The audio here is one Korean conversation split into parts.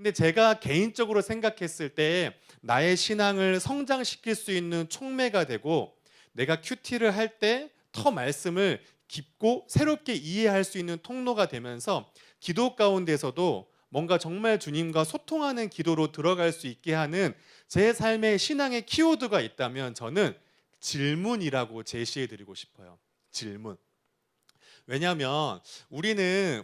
근데 제가 개인적으로 생각했을 때 나의 신앙을 성장시킬 수 있는 촉매가 되고 내가 큐티를 할 때 더 말씀을 깊고 새롭게 이해할 수 있는 통로가 되면서 기도 가운데서도 뭔가 정말 주님과 소통하는 기도로 들어갈 수 있게 하는 제 삶의 신앙의 키워드가 있다면 저는 질문이라고 제시해 드리고 싶어요. 질문. 왜냐하면 우리는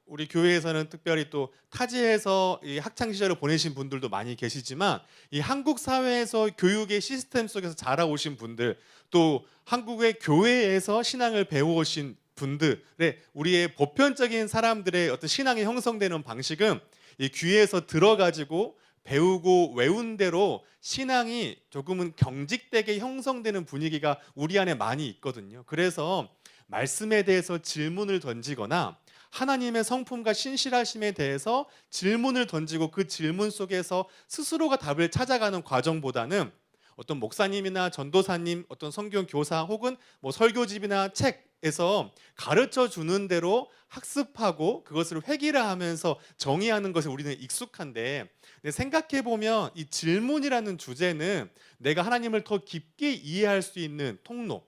우리 교회에서는 특별히 또 타지에서 이 학창 시절을 보내신 분들도 많이 계시지만 이 한국 사회에서 교육의 시스템 속에서 자라오신 분들, 또 한국의 교회에서 신앙을 배워오신 분들의 우리의 보편적인 사람들의 어떤 신앙이 형성되는 방식은 이 귀에서 들어가지고 배우고 외운 대로 신앙이 조금은 경직되게 형성되는 분위기가 우리 안에 많이 있거든요. 그래서 말씀에 대해서 질문을 던지거나 하나님의 성품과 신실하심에 대해서 질문을 던지고 그 질문 속에서 스스로가 답을 찾아가는 과정보다는 어떤 목사님이나 전도사님, 어떤 성경 교사 혹은 설교집이나 책에서 가르쳐 주는 대로 학습하고 그것을 회귀하면서 정의하는 것에 우리는 익숙한데, 생각해 보면 이 질문이라는 주제는 내가 하나님을 더 깊게 이해할 수 있는 통로,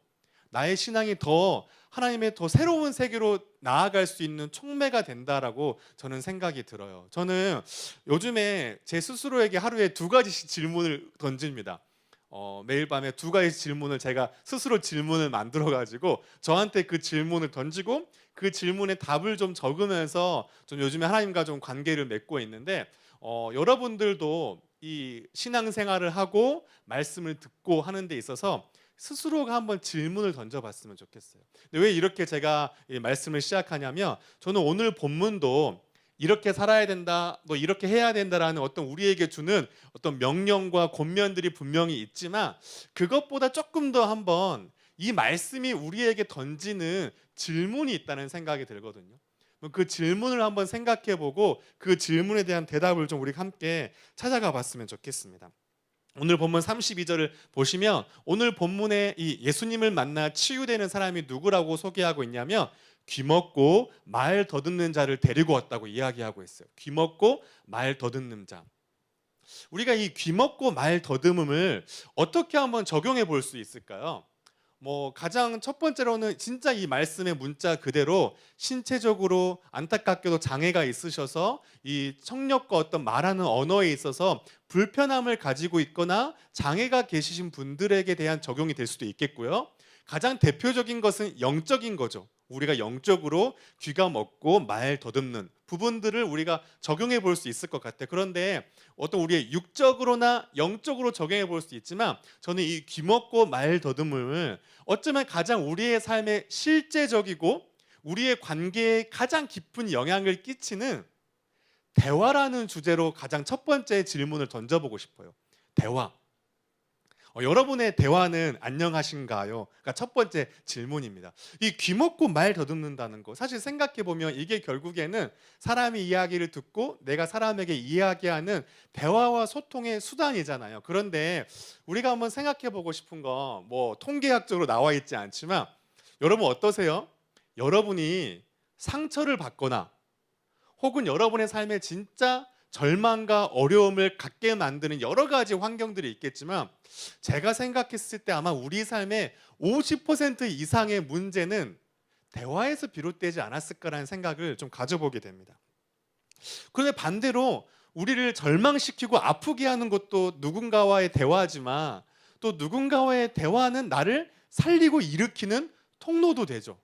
나의 신앙이 더 하나님의 더 새로운 세계로 나아갈 수 있는 촉매가 된다라고 저는 생각이 들어요. 저는 요즘에 제 스스로에게 하루에 2가지씩 질문을 던집니다. 매일 밤에 2가지 질문을 제가 스스로 질문을 만들어가지고 저한테 그 질문을 던지고 그 질문에 답을 좀 적으면서 좀 요즘에 하나님과 좀 관계를 맺고 있는데, 여러분들도 이 신앙생활을 하고 말씀을 듣고 하는 데 있어서 스스로가 한번 질문을 던져봤으면 좋겠어요. 근데 왜 이렇게 제가 이 말씀을 시작하냐면, 저는 오늘 본문도 이렇게 살아야 된다, 너 이렇게 해야 된다라는 어떤 우리에게 주는 어떤 명령과 권면들이 분명히 있지만, 그것보다 조금 더 한번 이 말씀이 우리에게 던지는 질문이 있다는 생각이 들거든요. 그 질문을 한번 생각해보고 그 질문에 대한 대답을 좀 우리 함께 찾아가 봤으면 좋겠습니다. 오늘 본문 32절을 보시면 오늘 본문에 이 예수님을 만나 치유되는 사람이 누구라고 소개하고 있냐면 귀먹고 말 더듬는 자를 데리고 왔다고 이야기하고 있어요. 귀먹고 말 더듬는 자. 우리가 이 귀먹고 말 더듬음을 어떻게 한번 적용해 볼 수 있을까요? 가장 첫 번째로는 진짜 이 말씀의 문자 그대로 신체적으로 안타깝게도 장애가 있으셔서 이 청력과 어떤 말하는 언어에 있어서 불편함을 가지고 있거나 장애가 계시신 분들에게 대한 적용이 될 수도 있겠고요. 가장 대표적인 것은 영적인 거죠. 우리가 영적으로 귀가 먹고 말 더듬는 부분들을 우리가 적용해 볼 수 있을 것 같아요. 그런데 어떤 우리의 육적으로나 영적으로 적용해 볼 수 있지만, 저는 이 귀 먹고 말 더듬음을 어쩌면 가장 우리의 삶에 실제적이고 우리의 관계에 가장 깊은 영향을 끼치는 대화라는 주제로 가장 첫 번째 질문을 던져보고 싶어요. 대화. 여러분의 대화는 안녕하신가요? 그러니까 첫 번째 질문입니다. 이 귀 먹고 말 더듬는다는 거, 사실 생각해 보면 이게 결국에는 사람이 이야기를 듣고 내가 사람에게 이야기하는 대화와 소통의 수단이잖아요. 그런데 우리가 한번 생각해 보고 싶은 거, 통계학적으로 나와 있지 않지만 여러분 어떠세요? 여러분이 상처를 받거나 혹은 여러분의 삶에 진짜 절망과 어려움을 갖게 만드는 여러 가지 환경들이 있겠지만, 제가 생각했을 때 아마 우리 삶의 50% 이상의 문제는 대화에서 비롯되지 않았을까라는 생각을 좀 가져보게 됩니다. 그런데 반대로 우리를 절망시키고 아프게 하는 것도 누군가와의 대화지만, 또 누군가와의 대화는 나를 살리고 일으키는 통로도 되죠.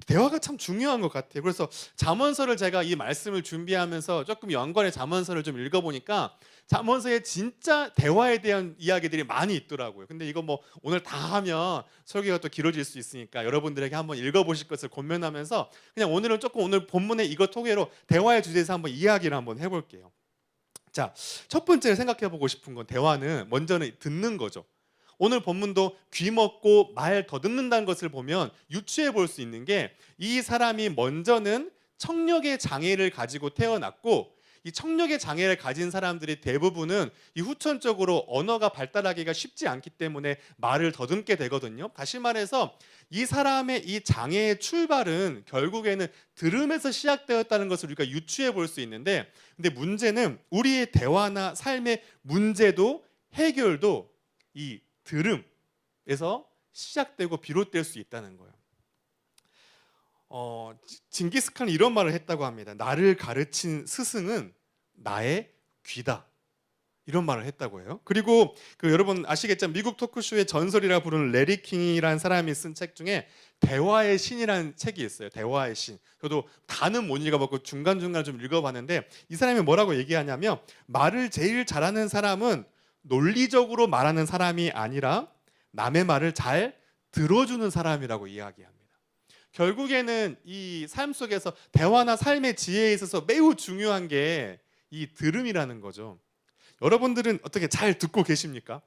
대화가 참 중요한 것 같아요. 그래서 잠언서를 제가 이 말씀을 준비하면서 조금 연관의 잠언서를 좀 읽어보니까 잠언서에 진짜 대화에 대한 이야기들이 많이 있더라고요. 근데 이거 오늘 다 하면 설교가 또 길어질 수 있으니까 여러분들에게 한번 읽어보실 것을 권면하면서 그냥 오늘은 조금 오늘 본문의 이것 토대로 대화의 주제에서 한번 이야기를 한번 해볼게요. 자, 첫 번째 생각해보고 싶은 건 대화는 먼저는 듣는 거죠. 오늘 본문도 귀 먹고 말 더듬는다는 것을 보면 유추해 볼 수 있는 게, 이 사람이 먼저는 청력의 장애를 가지고 태어났고 이 청력의 장애를 가진 사람들이 대부분은 이 후천적으로 언어가 발달하기가 쉽지 않기 때문에 말을 더듬게 되거든요. 다시 말해서 이 사람의 이 장애의 출발은 결국에는 들음에서 시작되었다는 것을 우리가 유추해 볼 수 있는데, 근데 문제는 우리의 대화나 삶의 문제도 해결도 이 들음에서 시작되고 비롯될 수 있다는 거예요. 징기스칸은 이런 말을 했다고 합니다. 나를 가르친 스승은 나의 귀다. 이런 말을 했다고 해요. 그리고 여러분 아시겠지만 미국 토크쇼의 전설이라 부르는 레리 킹이라는 사람이 쓴 책 중에 대화의 신이라는 책이 있어요. 대화의 신. 저도 다는 못 읽어봤고 중간중간 좀 읽어봤는데, 이 사람이 뭐라고 얘기하냐면, 말을 제일 잘하는 사람은 논리적으로 말하는 사람이 아니라 남의 말을 잘 들어주는 사람이라고 이야기합니다. 결국에는 이 삶 속에서 대화나 삶의 지혜에 있어서 매우 중요한 게 이 들음이라는 거죠. 여러분들은 어떻게 잘 듣고 계십니까?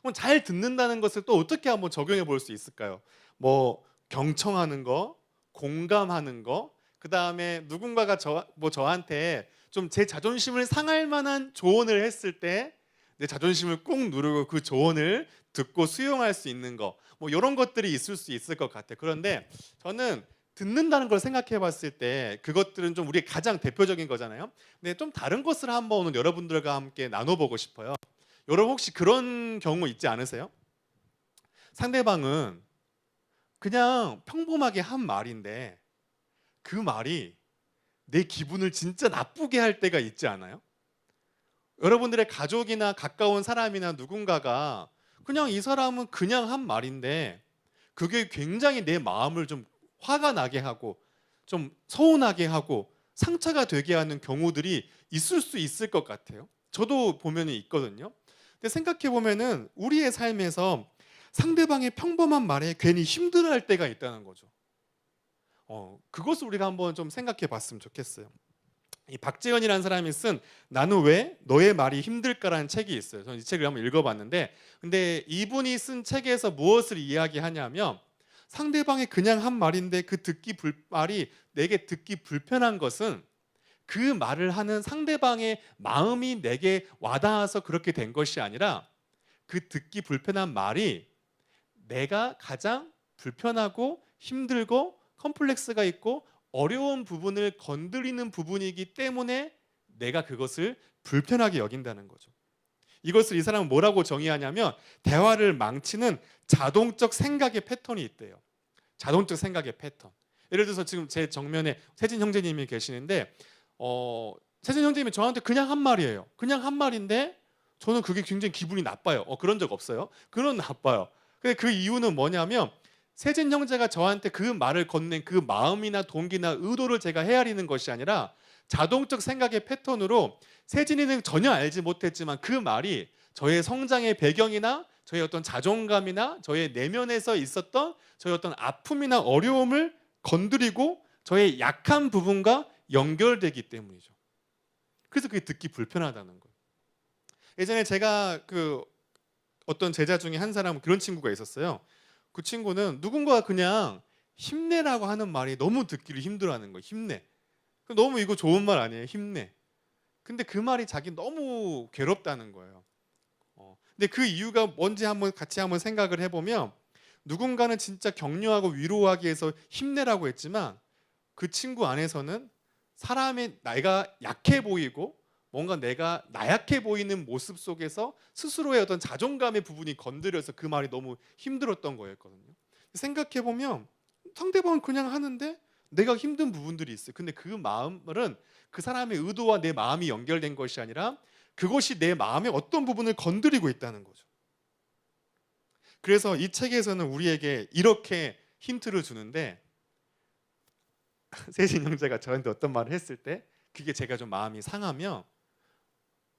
그럼 잘 듣는다는 것을 또 어떻게 한번 적용해 볼 수 있을까요? 뭐 경청하는 거, 공감하는 거, 그 다음에 누군가가 저한테 좀 제 자존심을 상할 만한 조언을 했을 때 내 자존심을 꾹 누르고 그 조언을 듣고 수용할 수 있는 거, 뭐 이런 것들이 있을 수 있을 것 같아요. 그런데 저는 듣는다는 걸 생각해 봤을 때 그것들은 좀 우리의 가장 대표적인 거잖아요. 근데 좀 다른 것을 한번 오늘 여러분들과 함께 나눠보고 싶어요. 여러분 혹시 그런 경우 있지 않으세요? 상대방은 그냥 평범하게 한 말인데 그 말이 내 기분을 진짜 나쁘게 할 때가 있지 않아요? 여러분들의 가족이나 가까운 사람이나 누군가가 그냥 이 사람은 그냥 한 말인데 그게 굉장히 내 마음을 좀 화가 나게 하고 좀 서운하게 하고 상처가 되게 하는 경우들이 있을 수 있을 것 같아요. 저도 보면 있거든요. 근데 생각해 보면은 우리의 삶에서 상대방의 평범한 말에 괜히 힘들어할 때가 있다는 거죠. 그것을 우리가 한번 좀 생각해 봤으면 좋겠어요. 이 박재현이라는 사람이 쓴 나는 왜 너의 말이 힘들까라는 책이 있어요. 저는 이 책을 한번 읽어봤는데, 근데 이분이 쓴 책에서 무엇을 이야기하냐면, 상대방이 그냥 한 말인데 그 말이 내게 듣기 불편한 것은 그 말을 하는 상대방의 마음이 내게 와닿아서 그렇게 된 것이 아니라 그 듣기 불편한 말이 내가 가장 불편하고 힘들고 컴플렉스가 있고 어려운 부분을 건드리는 부분이기 때문에 내가 그것을 불편하게 여긴다는 거죠. 이것을 이 사람은 뭐라고 정의하냐면 대화를 망치는 자동적 생각의 패턴이 있대요. 자동적 생각의 패턴. 예를 들어서 지금 제 정면에 세진 형제님이 계시는데 세진 형제님이 저한테 그냥 한 말이에요. 그냥 한 말인데 저는 그게 굉장히 기분이 나빠요. 그런 적 없어요? 그런 나빠요. 근데 그 이유는 뭐냐면 세진 형제가 저한테 그 말을 건넨 그 마음이나 동기나 의도를 제가 헤아리는 것이 아니라 자동적 생각의 패턴으로 세진이는 전혀 알지 못했지만 그 말이 저의 성장의 배경이나 저의 어떤 자존감이나 저의 내면에서 있었던 저의 어떤 아픔이나 어려움을 건드리고 저의 약한 부분과 연결되기 때문이죠. 그래서 그게 듣기 불편하다는 거예요. 예전에 제가 어떤 제자 중에 한 사람 그런 친구가 있었어요. 그 친구는 누군가가 그냥 힘내라고 하는 말이 너무 듣기를 힘들어하는 거예요. 힘내. 너무 이거 좋은 말 아니에요? 힘내. 근데 그 말이 자기 너무 괴롭다는 거예요. 근데 그 이유가 뭔지 같이 한번 생각을 해보면 누군가는 진짜 격려하고 위로하기 위해서 힘내라고 했지만 그 친구 안에서는 사람의 내가 약해 보이고 뭔가 내가 나약해 보이는 모습 속에서 스스로의 어떤 자존감의 부분이 건드려서 그 말이 너무 힘들었던 거였거든요. 생각해 보면 상대방은 그냥 하는데 내가 힘든 부분들이 있어요. 근데 그 마음은 그 사람의 의도와 내 마음이 연결된 것이 아니라 그것이 내 마음의 어떤 부분을 건드리고 있다는 거죠. 그래서 이 책에서는 우리에게 이렇게 힌트를 주는데 세진 형제가 저한테 어떤 말을 했을 때 그게 제가 좀 마음이 상하면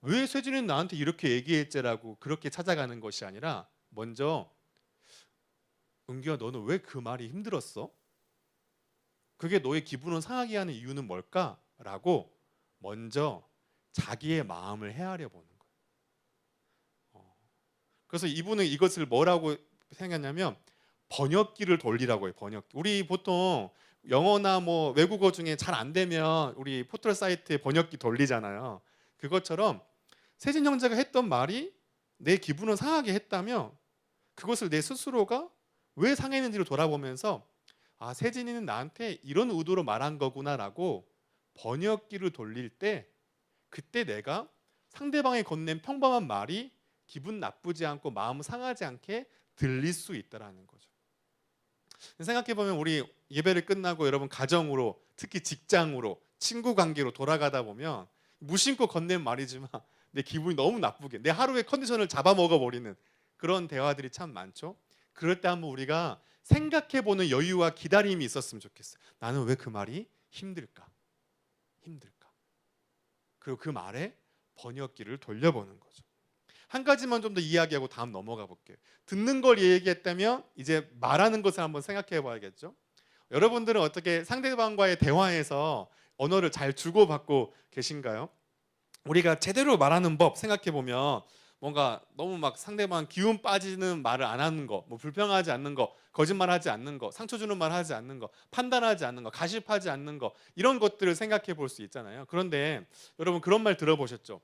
왜 세진이는 나한테 이렇게 얘기했지라고 그렇게 찾아가는 것이 아니라 먼저 은규야 너는 왜 그 말이 힘들었어? 그게 너의 기분을 상하게 하는 이유는 뭘까? 라고 먼저 자기의 마음을 헤아려 보는 거예요. 그래서 이분은 이것을 뭐라고 생각하냐면 번역기를 돌리라고 해요. 번역기. 우리 보통 영어나 뭐 외국어 중에 잘 안 되면 우리 포털 사이트에 번역기 돌리잖아요. 그것처럼 세진 형제가 했던 말이 내 기분을 상하게 했다며 그것을 내 스스로가 왜 상했는지를 돌아보면서 아, 세진이는 나한테 이런 의도로 말한 거구나라고 번역기를 돌릴 때 그때 내가 상대방이 건넨 평범한 말이 기분 나쁘지 않고 마음 상하지 않게 들릴 수 있다라는 거죠. 생각해보면 우리 예배를 끝나고 여러분 가정으로, 특히 직장으로, 친구 관계로 돌아가다 보면 무심코 건넨 말이지만 내 기분이 너무 나쁘게, 내 하루의 컨디션을 잡아먹어버리는 그런 대화들이 참 많죠. 그럴 때 한번 우리가 생각해보는 여유와 기다림이 있었으면 좋겠어요. 나는 왜 그 말이 힘들까? 그리고 그 말에 번역기를 돌려보는 거죠. 한 가지만 좀 더 이야기하고 다음 넘어가 볼게요. 듣는 걸 얘기했다면 이제 말하는 것을 한번 생각해 봐야겠죠. 여러분들은 어떻게 상대방과의 대화에서 언어를 잘 주고받고 계신가요? 우리가 제대로 말하는 법 생각해 보면 뭔가 너무 막 상대방 기운 빠지는 말을 안 하는 거, 뭐 불평하지 않는 거, 거짓말하지 않는 거, 상처 주는 말 하지 않는 거, 판단하지 않는 거, 가십하지 않는 거, 이런 것들을 생각해 볼 수 있잖아요. 그런데 여러분 그런 말 들어보셨죠?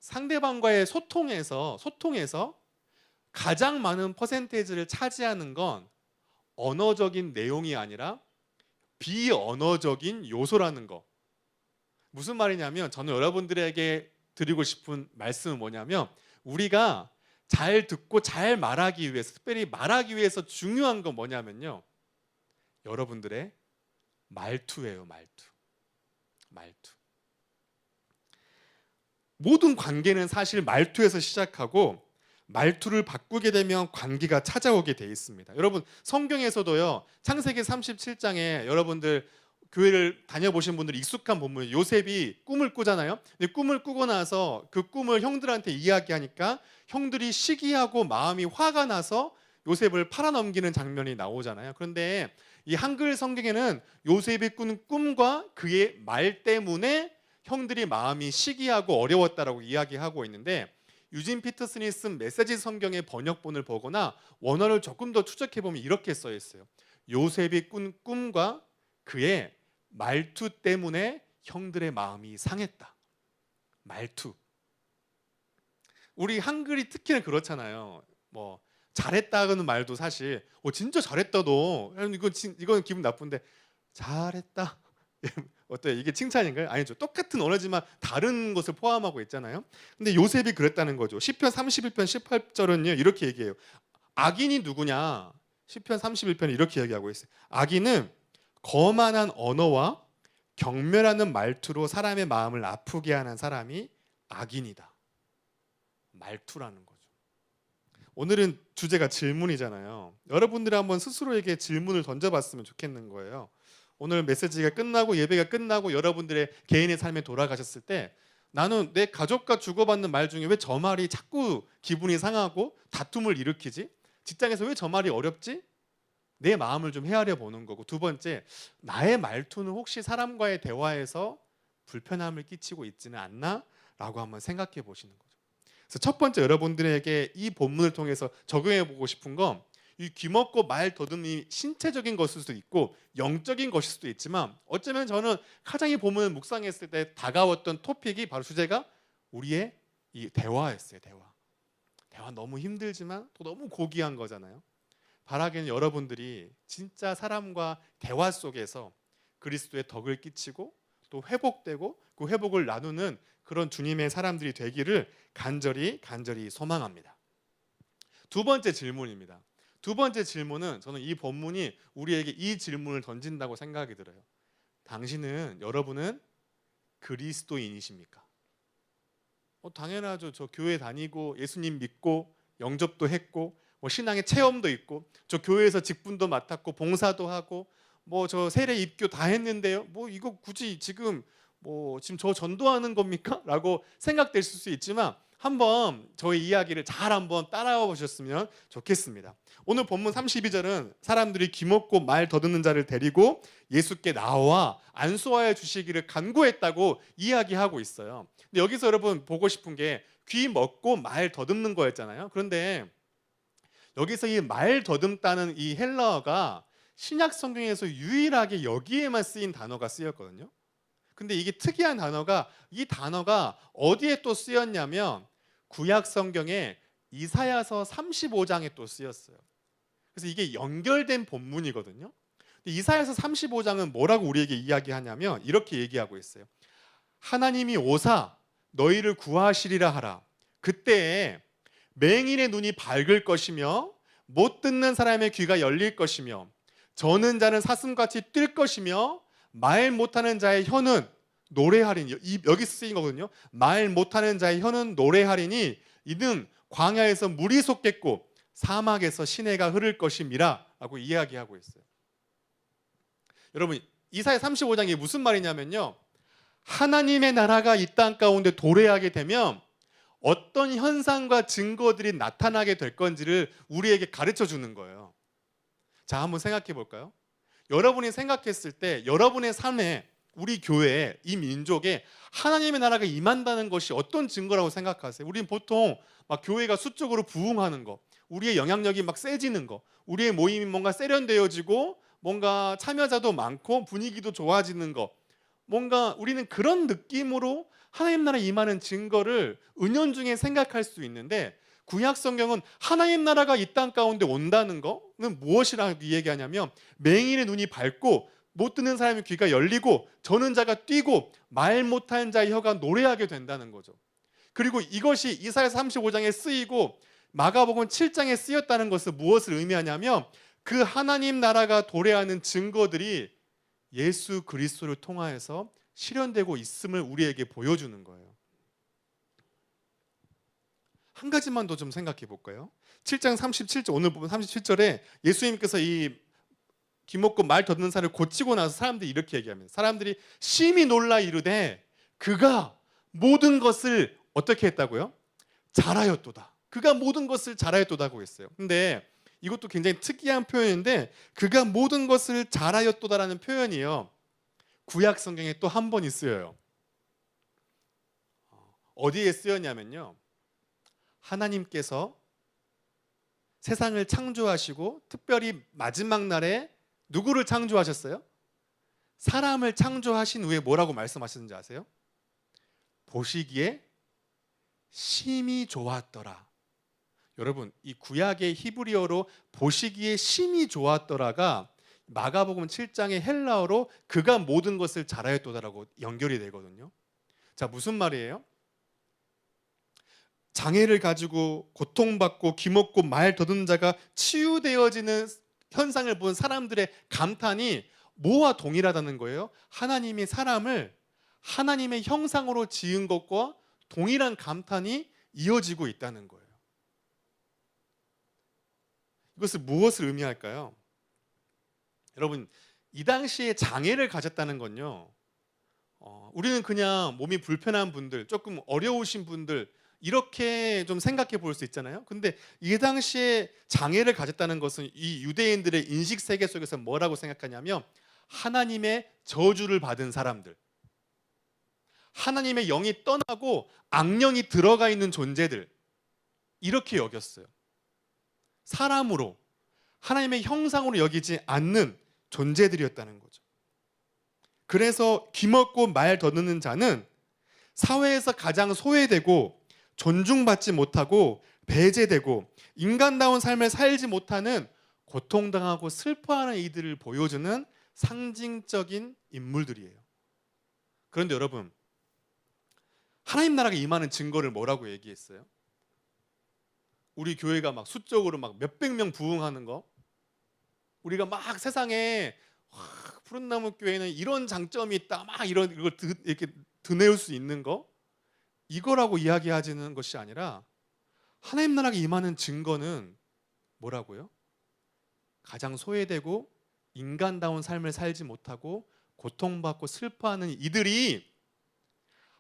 상대방과의 소통에서 가장 많은 퍼센테이지를 차지하는 건 언어적인 내용이 아니라 비언어적인 요소라는 거. 무슨 말이냐면 저는 여러분들에게 드리고 싶은 말씀은 뭐냐면 우리가 잘 듣고 잘 말하기 위해서, 특별히 말하기 위해서 중요한 건 뭐냐면요, 여러분들의 말투예요. 말투. 모든 관계는 사실 말투에서 시작하고 말투를 바꾸게 되면 관계가 찾아오게 돼 있습니다. 여러분 성경에서도요, 창세기 37장에 여러분들 교회를 다녀보신 분들이 익숙한 본문이에요. 요셉이 꿈을 꾸잖아요. 근데 꿈을 꾸고 나서 그 꿈을 형들한테 이야기하니까 형들이 시기하고 마음이 화가 나서 요셉을 팔아넘기는 장면이 나오잖아요. 그런데 이 한글 성경에는 요셉이 꾼 꿈과 그의 말 때문에 형들이 마음이 시기하고 어려웠다라고 이야기하고 있는데, 유진 피터슨이 쓴 메시지 성경의 번역본을 보거나 원어를 조금 더 추적해 보면 이렇게 써 있어요. 요셉이 꾼 꿈과 그의 말투 때문에 형들의 마음이 상했다. 말투. 우리 한글이 특히나 그렇잖아요. 뭐 잘했다는 말도 사실 진짜 잘했다 너. 이건 기분 나쁜데 잘했다. 어때요? 이게 칭찬인가요? 아니죠. 똑같은 언어지만 다른 것을 포함하고 있잖아요. 근데 요셉이 그랬다는 거죠. 시편 31편 18절은요 이렇게 얘기해요. 악인이 누구냐? 시편 31편에 이렇게 얘기하고 있어요. 악인은 거만한 언어와 경멸하는 말투로 사람의 마음을 아프게 하는 사람이 악인이다. 말투라는 거죠. 오늘은 주제가 질문이잖아요. 여러분들이 한번 스스로에게 질문을 던져봤으면 좋겠는 거예요. 오늘 메시지가 끝나고 예배가 끝나고 여러분들의 개인의 삶에 돌아가셨을 때 나는 내 가족과 주고받는 말 중에 왜 저 말이 자꾸 기분이 상하고 다툼을 일으키지? 직장에서 왜 저 말이 어렵지? 내 마음을 좀 헤아려 보는 거고, 두 번째, 나의 말투는 혹시 사람과의 대화에서 불편함을 끼치고 있지는 않나? 라고 한번 생각해 보시는 거죠. 그래서 첫 번째 여러분들에게 이 본문을 통해서 적용해 보고 싶은 건, 이 귀먹고 말 더듬이 신체적인 것일 수도 있고 영적인 것일 수도 있지만, 어쩌면 저는 가장 이 본문을 묵상했을 때 다가왔던 토픽이 바로 주제가 우리의 이 대화였어요. 대화 너무 힘들지만 또 너무 고귀한 거잖아요. 바라기는 여러분들이 진짜 사람과 대화 속에서 그리스도의 덕을 끼치고 또 회복되고 그 회복을 나누는 그런 주님의 사람들이 되기를 간절히 소망합니다. 두 번째 질문입니다. 두 번째 질문은 저는 이 본문이 우리에게 이 질문을 던진다고 생각이 들어요. 여러분은 그리스도인이십니까? 당연하죠. 저 교회 다니고 예수님 믿고 영접도 했고 신앙의 체험도 있고 저 교회에서 직분도 맡았고 봉사도 하고 저 세례 입교 다 했는데요. 이거 굳이 지금 저 전도하는 겁니까? 라고 생각될 수 있지만 한번 저의 이야기를 잘 한번 따라와 보셨으면 좋겠습니다. 오늘 본문 32절은 사람들이 귀먹고 말 더듬는 자를 데리고 예수께 나와 안수하여 주시기를 간구했다고 이야기하고 있어요. 근데 여기서 여러분 보고 싶은 게 귀 먹고 말 더듬는 거였잖아요. 그런데 여기서 이 말 더듬다는 이 헬라어가 신약 성경에서 유일하게 여기에만 쓰인 단어가 쓰였거든요. 근데 이게 특이한 단어가, 이 단어가 어디에 또 쓰였냐면 구약 성경에 이사야서 35장에 또 쓰였어요. 그래서 이게 연결된 본문이거든요. 이사야서 35장은 뭐라고 우리에게 이야기하냐면 이렇게 얘기하고 있어요. 하나님이 오사 너희를 구하시리라 하라. 그때에 맹인의 눈이 밝을 것이며 못 듣는 사람의 귀가 열릴 것이며 저는 자는 사슴같이 뛸 것이며 말 못하는 자의 혀는 노래하리니, 여기 쓰인 거거든요. 말 못하는 자의 혀는 노래하리니 이는 광야에서 물이 솟겠고 사막에서 시내가 흐를 것임이라 라고 이야기하고 있어요. 여러분, 이사야 35장이 무슨 말이냐면요, 하나님의 나라가 이 땅 가운데 도래하게 되면 어떤 현상과 증거들이 나타나게 될 건지를 우리에게 가르쳐 주는 거예요. 자, 한번 생각해 볼까요? 여러분이 생각했을 때 여러분의 삶에, 우리 교회에, 이 민족에 하나님의 나라가 임한다는 것이 어떤 증거라고 생각하세요? 우리는 보통 막 교회가 수적으로 부흥하는 거, 우리의 영향력이 막 세지는 거, 우리의 모임이 뭔가 세련되어지고 뭔가 참여자도 많고 분위기도 좋아지는 거, 뭔가 우리는 그런 느낌으로 하나님 나라 임하는 증거를 은연중에 생각할 수 있는데, 구약 성경은 하나님 나라가 이 땅 가운데 온다는 거는 무엇이라고 얘기하냐면 맹인의 눈이 밝고 못 듣는 사람의 귀가 열리고 저는 자가 뛰고 말 못하는 자의 혀가 노래하게 된다는 거죠. 그리고 이것이 이사야서 35장에 쓰이고 마가복음 7장에 쓰였다는 것은 무엇을 의미하냐면 그 하나님 나라가 도래하는 증거들이 예수 그리스도를 통하여서 실현되고 있음을 우리에게 보여주는 거예요. 한 가지만 더 좀 생각해 볼까요? 7장 37절, 오늘 보면 37절에 예수님께서 이 귀먹고 말 듣는 사람을 고치고 나서 사람들이 이렇게 얘기합니다. 사람들이 심히 놀라 이르되 그가 모든 것을 어떻게 했다고요? 잘하였도다. 그가 모든 것을 잘하였도다고 했어요. 근데 이것도 굉장히 특이한 표현인데, 그가 모든 것을 잘하였도다라는 표현이요, 구약 성경에 또 한 번 쓰여요. 어디에 쓰였냐면요, 하나님께서 세상을 창조하시고 특별히 마지막 날에 누구를 창조하셨어요? 사람을 창조하신 후에 뭐라고 말씀하셨는지 아세요? 보시기에 심히 좋았더라. 여러분, 이 구약의 히브리어로 보시기에 심히 좋았더라가 마가복음 7장의 헬라어로 그가 모든 것을 잘하였도다라고 연결이 되거든요. 자, 무슨 말이에요? 장애를 가지고 고통받고 귀먹고 말 더듬는 자가 치유되어지는 현상을 본 사람들의 감탄이 뭐와 동일하다는 거예요? 하나님이 사람을 하나님의 형상으로 지은 것과 동일한 감탄이 이어지고 있다는 거예요. 이것은 무엇을 의미할까요? 여러분, 이 당시에 장애를 가졌다는 건요, 우리는 그냥 몸이 불편한 분들, 조금 어려우신 분들 이렇게 좀 생각해 볼 수 있잖아요. 근데 이 당시에 장애를 가졌다는 것은 이 유대인들의 인식 세계 속에서 뭐라고 생각하냐면 하나님의 저주를 받은 사람들, 하나님의 영이 떠나고 악령이 들어가 있는 존재들, 이렇게 여겼어요. 사람으로, 하나님의 형상으로 여기지 않는 존재들이었다는 거죠. 그래서 귀먹고 말 더듬는 자는 사회에서 가장 소외되고 존중받지 못하고 배제되고 인간다운 삶을 살지 못하는 고통당하고 슬퍼하는 이들을 보여주는 상징적인 인물들이에요. 그런데 여러분, 하나님 나라가 임하는 증거를 뭐라고 얘기했어요? 우리 교회가 막 수적으로 막 몇백 명 부흥하는 거, 우리가 막 세상에 푸른나무 교회는 이런 장점이 있다, 막 이런 이걸 이렇게 드내올 수 있는 거, 이거라고 이야기하지는 것이 아니라 하나님 나라가 임하는 증거는 뭐라고요? 가장 소외되고 인간다운 삶을 살지 못하고 고통받고 슬퍼하는 이들이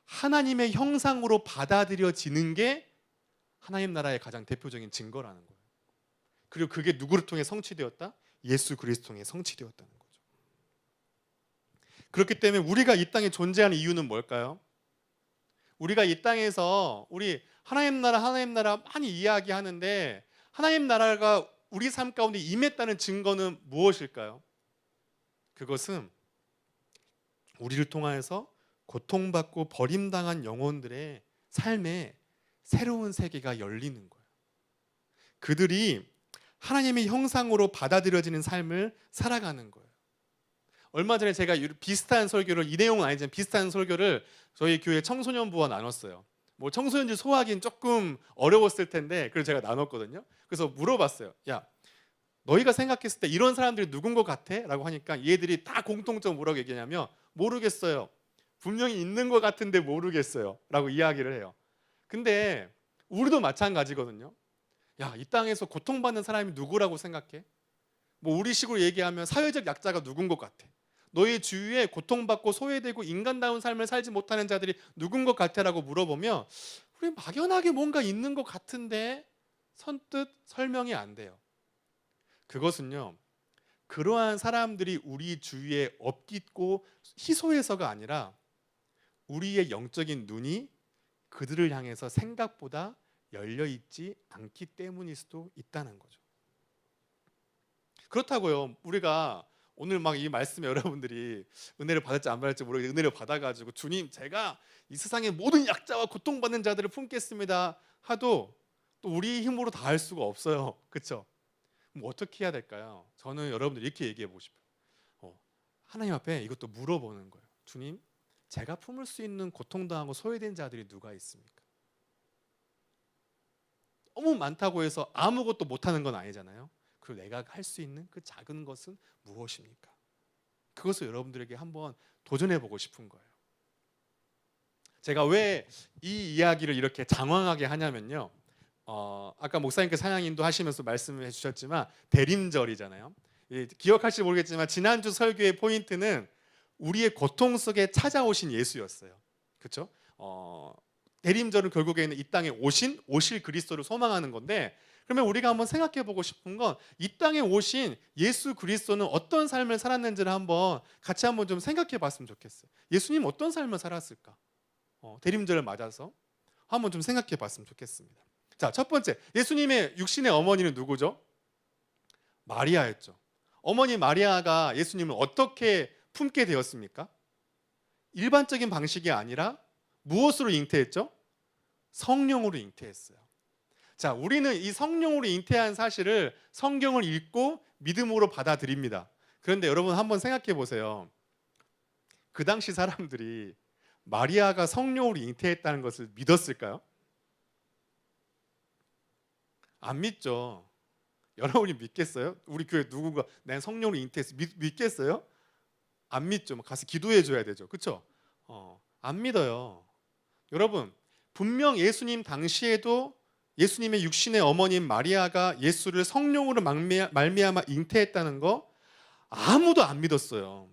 하나님의 형상으로 받아들여지는 게 하나님 나라의 가장 대표적인 증거라는 거예요. 그리고 그게 누구를 통해 성취되었다? 예수 그리스도 통해 성취되었다는 거죠. 그렇기 때문에 우리가 이 땅에 존재하는 이유는 뭘까요? 우리가 이 땅에서 우리 하나님 나라 많이 이야기하는데 하나님 나라가 우리 삶 가운데 임했다는 증거는 무엇일까요? 그것은 우리를 통하여서 고통받고 버림당한 영혼들의 삶에 새로운 세계가 열리는 거예요. 그들이 하나님의 형상으로 받아들여지는 삶을 살아가는 거예요. 얼마 전에 제가 비슷한 설교를, 이 내용은 아니지만 비슷한 설교를 저희 교회 청소년부와 나눴어요. 뭐 청소년들 소화하기는 조금 어려웠을 텐데 그래서 제가 나눴거든요. 그래서 물어봤어요. 야, 너희가 생각했을 때 이런 사람들이 누군 것 같아? 라고 하니까 얘들이 다 공통적으로 뭐라고 얘기하냐면 모르겠어요. 분명히 있는 것 같은데 모르겠어요. 라고 이야기를 해요. 근데 우리도 마찬가지거든요. 야, 이 땅에서 고통받는 사람이 누구라고 생각해? 뭐 우리식으로 얘기하면 사회적 약자가 누군 것 같아? 너희 주위에 고통받고 소외되고 인간다운 삶을 살지 못하는 자들이 누군 것 같아? 라고 물어보면 우리 막연하게 뭔가 있는 것 같은데 선뜻 설명이 안 돼요. 그것은요, 그러한 사람들이 우리 주위에 없겠고 희소해서가 아니라 우리의 영적인 눈이 그들을 향해서 생각보다 열려있지 않기 때문일 수도 있다는 거죠. 그렇다고요, 우리가 오늘 막 이 말씀에 여러분들이 은혜를 받을지 안 받을지 모르겠는데 은혜를 받아가지고 주님, 제가 이 세상의 모든 약자와 고통받는 자들을 품겠습니다 하도 또 우리 힘으로 다 할 수가 없어요. 그렇죠? 그럼 어떻게 해야 될까요? 저는 여러분들 이렇게 얘기해 보고 싶어요. 하나님 앞에 이것도 물어보는 거예요. 주님, 제가 품을 수 있는 고통당하고 소외된 자들이 누가 있습니까? 너무 많다고 해서 아무것도 못하는 건 아니잖아요. 그리고 내가 할 수 있는 그 작은 것은 무엇입니까? 그것을 여러분들에게 한번 도전해 보고 싶은 거예요. 제가 왜 이 이야기를 이렇게 장황하게 하냐면요, 아까 목사님께서 찬양인도 하시면서 말씀해 주셨지만 대림절이잖아요. 기억하실지 모르겠지만 지난주 설교의 포인트는 우리의 고통 속에 찾아오신 예수였어요. 그렇죠? 대림절은 결국에는 이 땅에 오실 그리스도를 소망하는 건데, 그러면 우리가 한번 생각해 보고 싶은 건 이 땅에 오신 예수 그리스도는 어떤 삶을 살았는지를 한번 같이 한번 좀 생각해 봤으면 좋겠어요. 예수님 어떤 삶을 살았을까? 대림절을 맞아서 한번 좀 생각해 봤으면 좋겠습니다. 자, 첫 번째, 예수님의 육신의 어머니는 누구죠? 마리아였죠. 어머니 마리아가 예수님을 어떻게 품게 되었습니까? 일반적인 방식이 아니라 무엇으로 잉태했죠? 성령으로 잉태했어요. 자, 우리는 이 성령으로 잉태한 사실을 성경을 읽고 믿음으로 받아들입니다. 그런데 여러분 한번 생각해 보세요. 그 당시 사람들이 마리아가 성령으로 잉태했다는 것을 믿었을까요? 안 믿죠. 여러분이 믿겠어요? 우리 교회 누군가 난 성령으로 잉태했어 믿겠어요? 안 믿죠. 가서 기도해 줘야 되죠. 그렇죠? 안 믿어요. 여러분, 분명 예수님 당시에도 예수님의 육신의 어머님 마리아가 예수를 성령으로 말미암아 잉태했다는 거 아무도 안 믿었어요.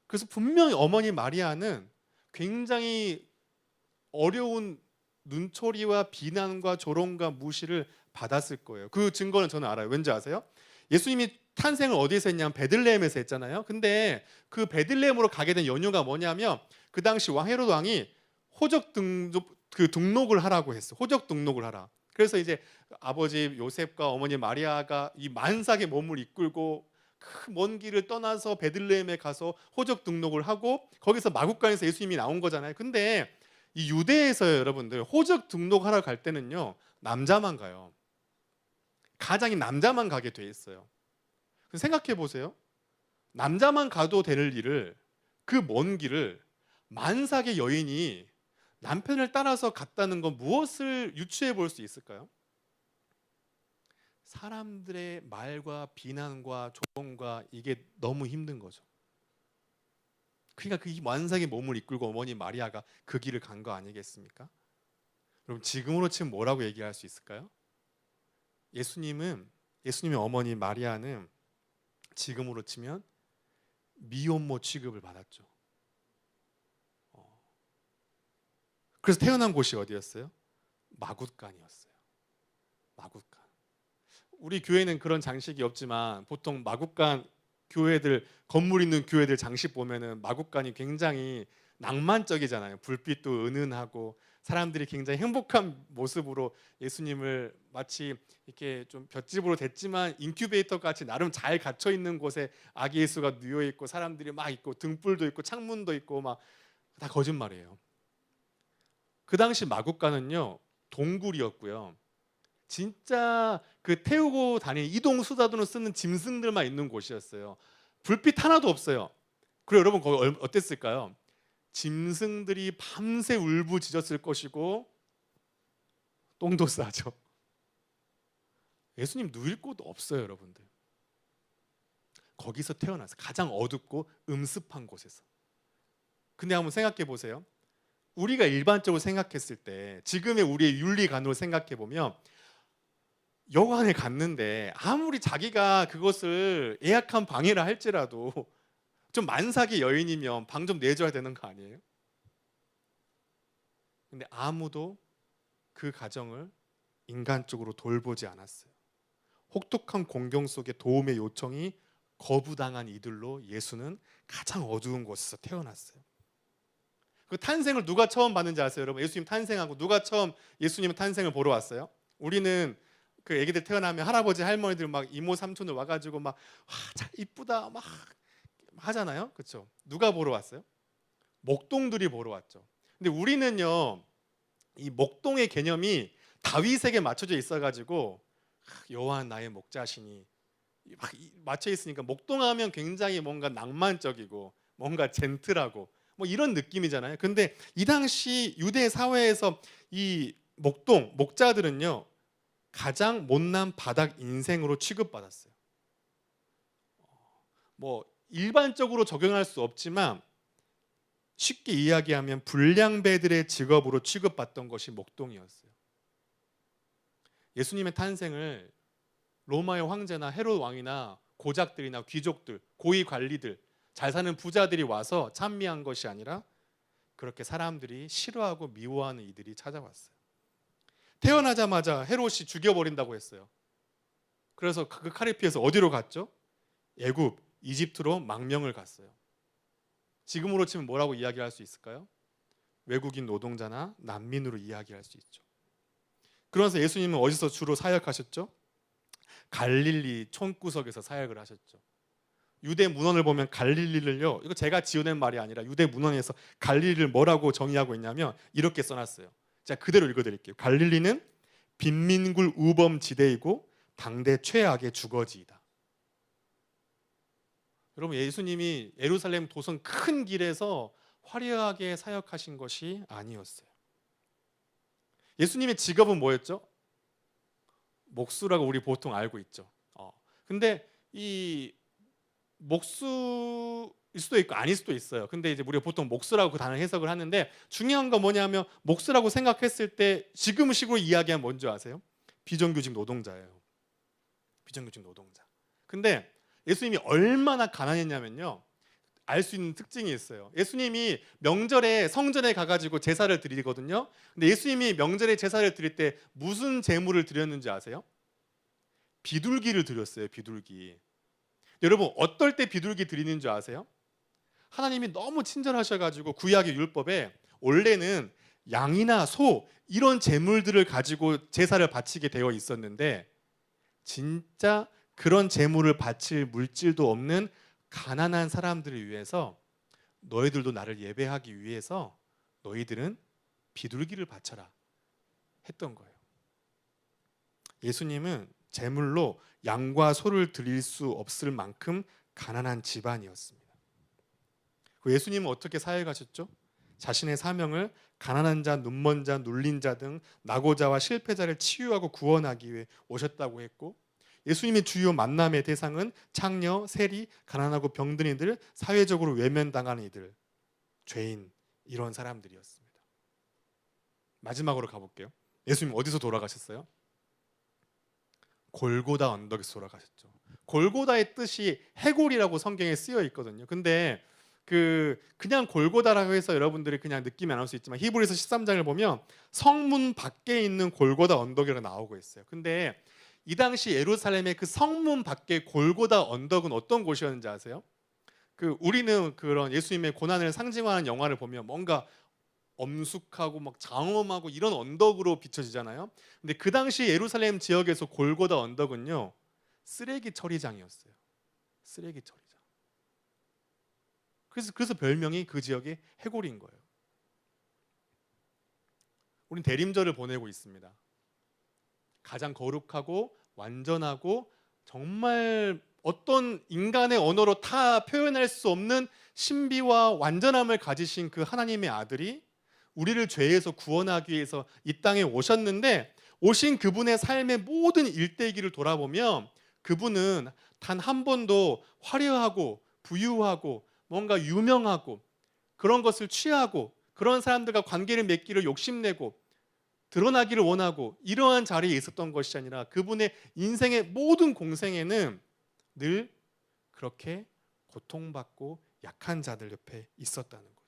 그래서 분명히 어머니 마리아는 굉장히 어려운 눈초리와 비난과 조롱과 무시를 받았을 거예요. 그 증거는 저는 알아요. 왠지 아세요? 예수님이 탄생을 어디에서 했냐면 베들레헴에서 했잖아요. 근데 그 베들레헴으로 가게 된 연유가 뭐냐면 그 당시 헤롯 왕이 호적 등록을 하라고 했어. 호적 등록을 하라. 그래서 이제 아버지 요셉과 어머니 마리아가 이 만삭의 몸을 이끌고 그 먼 길을 떠나서 베들레헴에 가서 호적 등록을 하고 거기서 마구간에서 예수님이 나온 거잖아요. 근데 이 유대에서요, 여러분들 호적 등록하러 갈 때는요 남자만 가요. 가장이 남자만 가게 돼 있어요. 생각해 보세요. 남자만 가도 될 일을, 그 먼 길을 만삭의 여인이 남편을 따라서 갔다는 건 무엇을 유추해 볼 수 있을까요? 사람들의 말과 비난과 조롱과 이게 너무 힘든 거죠. 그러니까 그 만삭의 몸을 이끌고 어머니 마리아가 그 길을 간 거 아니겠습니까? 여러분, 지금으로 치면 뭐라고 얘기할 수 있을까요? 예수님의 어머니 마리아는 지금으로 치면 미혼모 취급을 받았죠. 그래서 태어난 곳이 어디였어요? 마굿간이었어요. 마굿간. 우리 교회는 그런 장식이 없지만 보통 마굿간 교회들, 건물 있는 교회들 장식 보면은 마굿간이 굉장히 낭만적이잖아요. 불빛도 은은하고 사람들이 굉장히 행복한 모습으로 예수님을 마치 이렇게 좀 볏집으로 됐지만 인큐베이터 같이 나름 잘 갇혀 있는 곳에 아기 예수가 누워 있고 사람들이 막 있고 등불도 있고 창문도 있고 막 다 거짓말이에요. 그 당시 마국간은요 동굴이었고요. 진짜 그 태우고 다니는 이동 수단으로 쓰는 짐승들만 있는 곳이었어요. 불빛 하나도 없어요. 그리고 여러분 거기 어땠을까요? 짐승들이 밤새 울부짖었을 것이고 똥도 싸죠. 예수님 누일 곳 없어요, 여러분들. 거기서 태어나서 가장 어둡고 음습한 곳에서. 근데 한번 생각해 보세요. 우리가 일반적으로 생각했을 때 지금의 우리의 윤리관으로 생각해 보면 여관에 갔는데 아무리 자기가 그것을 예약한 방이라 할지라도 좀 만삭의 여인이면 방 좀 내줘야 되는 거 아니에요? 근데 아무도 그 가정을 인간적으로 돌보지 않았어요. 혹독한 공경 속에 도움의 요청이 거부당한 이들로 예수는 가장 어두운 곳에서 태어났어요. 그 탄생을 누가 처음 봤는지 아세요? 여러분, 예수님 탄생하고 누가 처음 예수님 탄생을 보러 왔어요? 우리는 그 애기들 태어나면 할아버지 할머니들 막 이모 삼촌들 와가지고 막 와, 참 이쁘다 막 하잖아요, 그렇죠? 누가 보러 왔어요? 목동들이 보러 왔죠. 근데 우리는요 이 목동의 개념이 다윗에게 맞춰져 있어가지고 여호와 나의 목자시니 막 맞춰 있으니까 목동하면 굉장히 뭔가 낭만적이고 뭔가 젠틀하고 뭐 이런 느낌이잖아요. 근데 이 당시 유대 사회에서 이 목자들은요 가장 못난 바닥 인생으로 취급받았어요. 뭐 일반적으로 적용할 수 없지만 쉽게 이야기하면 불량배들의 직업으로 취급받던 것이 목동이었어요. 예수님의 탄생을 로마의 황제나 헤롯 왕이나 고작들이나 귀족들, 고위 관리들, 잘 사는 부자들이 와서 찬미한 것이 아니라 그렇게 사람들이 싫어하고 미워하는 이들이 찾아왔어요. 태어나자마자 헤롯이 죽여버린다고 했어요. 그래서 그 칼을 피해서 어디로 갔죠? 애굽, 이집트로 망명을 갔어요. 지금으로 치면 뭐라고 이야기할 수 있을까요? 외국인 노동자나 난민으로 이야기할 수 있죠. 그러면서 예수님은 어디서 주로 사역하셨죠? 갈릴리 촌구석에서 사역을 하셨죠. 유대 문헌을 보면 갈릴리를요, 이거 제가 지어낸 말이 아니라 유대 문헌에서 갈릴리를 뭐라고 정의하고 있냐면 이렇게 써놨어요. 제가 그대로 읽어드릴게요. 갈릴리는 빈민굴 우범지대이고 당대 최악의 주거지이다. 여러분, 예수님이 예루살렘 도성 큰 길에서 화려하게 사역하신 것이 아니었어요. 예수님의 직업은 뭐였죠? 목수라고 우리 보통 알고 있죠. 근데 이 목수일 수도 있고 아닐 수도 있어요. 근데 이제 우리가 보통 목수라고 그 단어 해석을 하는데 중요한 건 뭐냐면 목수라고 생각했을 때 지금식으로 이야기하면 뭔지 아세요? 비정규직 노동자예요. 비정규직 노동자. 근데 예수님이 얼마나 가난했냐면요. 알 수 있는 특징이 있어요. 예수님이 명절에 성전에 가가지고 제사를 드리거든요. 근데 예수님이 명절에 제사를 드릴 때 무슨 제물을 드렸는지 아세요? 비둘기를 드렸어요. 비둘기. 여러분, 어떨 때 비둘기 드리는 줄 아세요? 하나님이 너무 친절하셔가지고 구약의 율법에 원래는 양이나 소 이런 제물들을 가지고 제사를 바치게 되어 있었는데 진짜 그런 제물을 바칠 물질도 없는 가난한 사람들을 위해서 너희들도 나를 예배하기 위해서 너희들은 비둘기를 바쳐라 했던 거예요. 예수님은 제물로 양과 소를 드릴 수 없을 만큼 가난한 집안이었습니다. 예수님은 어떻게 사역하셨죠? 자신의 사명을 가난한 자, 눈먼 자, 눌린 자 등 낙오자와 실패자를 치유하고 구원하기 위해 오셨다고 했고 예수님의 주요 만남의 대상은 창녀, 세리, 가난하고 병든 이들, 사회적으로 외면당하는 이들, 죄인 이런 사람들이었습니다. 마지막으로 가볼게요. 예수님 어디서 돌아가셨어요? 골고다 언덕에서 돌아가셨죠. 골고다의 뜻이 해골이라고 성경에 쓰여 있거든요. 근데 그냥 골고다라고 해서 여러분들이 그냥 느낌이 안 올 수 있지만 히브리서 13장을 보면 성문 밖에 있는 골고다 언덕이라고 나오고 있어요. 근데 이 당시 예루살렘의 그 성문 밖에 골고다 언덕은 어떤 곳이었는지 아세요? 우리는 그런 예수님의 고난을 상징하는 영화를 보면 뭔가 엄숙하고 막 장엄하고 이런 언덕으로 비춰지잖아요. 근데 그 당시 예루살렘 지역에서 골고다 언덕은요, 쓰레기 처리장이었어요. 쓰레기 처리장. 그래서 별명이 그 지역의 해골인 거예요. 우린 대림절을 보내고 있습니다. 가장 거룩하고 완전하고 정말 어떤 인간의 언어로 다 표현할 수 없는 신비와 완전함을 가지신 그 하나님의 아들이 우리를 죄에서 구원하기 위해서 이 땅에 오셨는데, 오신 그분의 삶의 모든 일대기를 돌아보면 그분은 단 한 번도 화려하고 부유하고 뭔가 유명하고 그런 것을 취하고 그런 사람들과 관계를 맺기를 욕심내고 드러나기를 원하고 이러한 자리에 있었던 것이 아니라 그분의 인생의 모든 공생에는 늘 그렇게 고통받고 약한 자들 옆에 있었다는 거죠.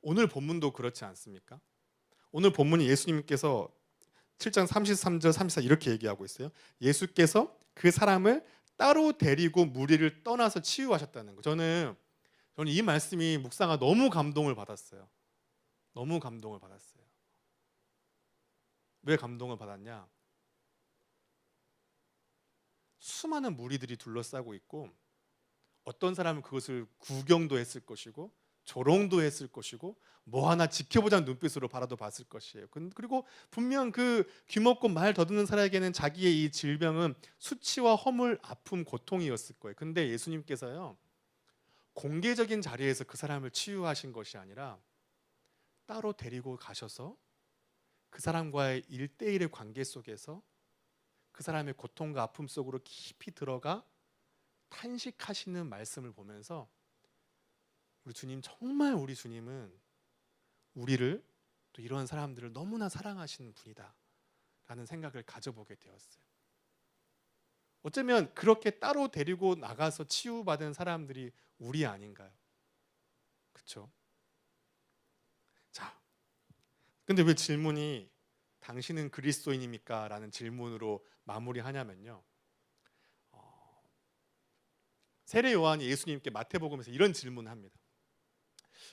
오늘 본문도 그렇지 않습니까? 오늘 본문이 예수님께서 7장 33절 34 이렇게 얘기하고 있어요. 예수께서 그 사람을 따로 데리고 무리를 떠나서 치유하셨다는 거. 저는 이 말씀이 묵상하 너무 감동을 받았어요. 너무 감동을 받았어요. 왜 감동을 받았냐? 수많은 무리들이 둘러싸고 있고 어떤 사람은 그것을 구경도 했을 것이고 조롱도 했을 것이고 뭐 하나 지켜보자는 눈빛으로 바라도 봤을 것이에요. 그리고 분명 그 귀먹고 말 더듬는 사람에게는 자기의 이 질병은 수치와 허물, 아픔, 고통이었을 거예요. 근데 예수님께서요, 공개적인 자리에서 그 사람을 치유하신 것이 아니라 따로 데리고 가셔서 그 사람과의 1대1의 관계 속에서 그 사람의 고통과 아픔 속으로 깊이 들어가 탄식하시는 말씀을 보면서 우리 주님, 정말 우리 주님은 우리를, 또 이런 사람들을 너무나 사랑하시는 분이다 라는 생각을 가져보게 되었어요. 어쩌면 그렇게 따로 데리고 나가서 치유받은 사람들이 우리 아닌가요? 그렇죠? 자, 근데 왜 질문이 당신은 그리스도인입니까? 라는 질문으로 마무리하냐면요, 세례 요한이 예수님께 마태복음에서 이런 질문을 합니다.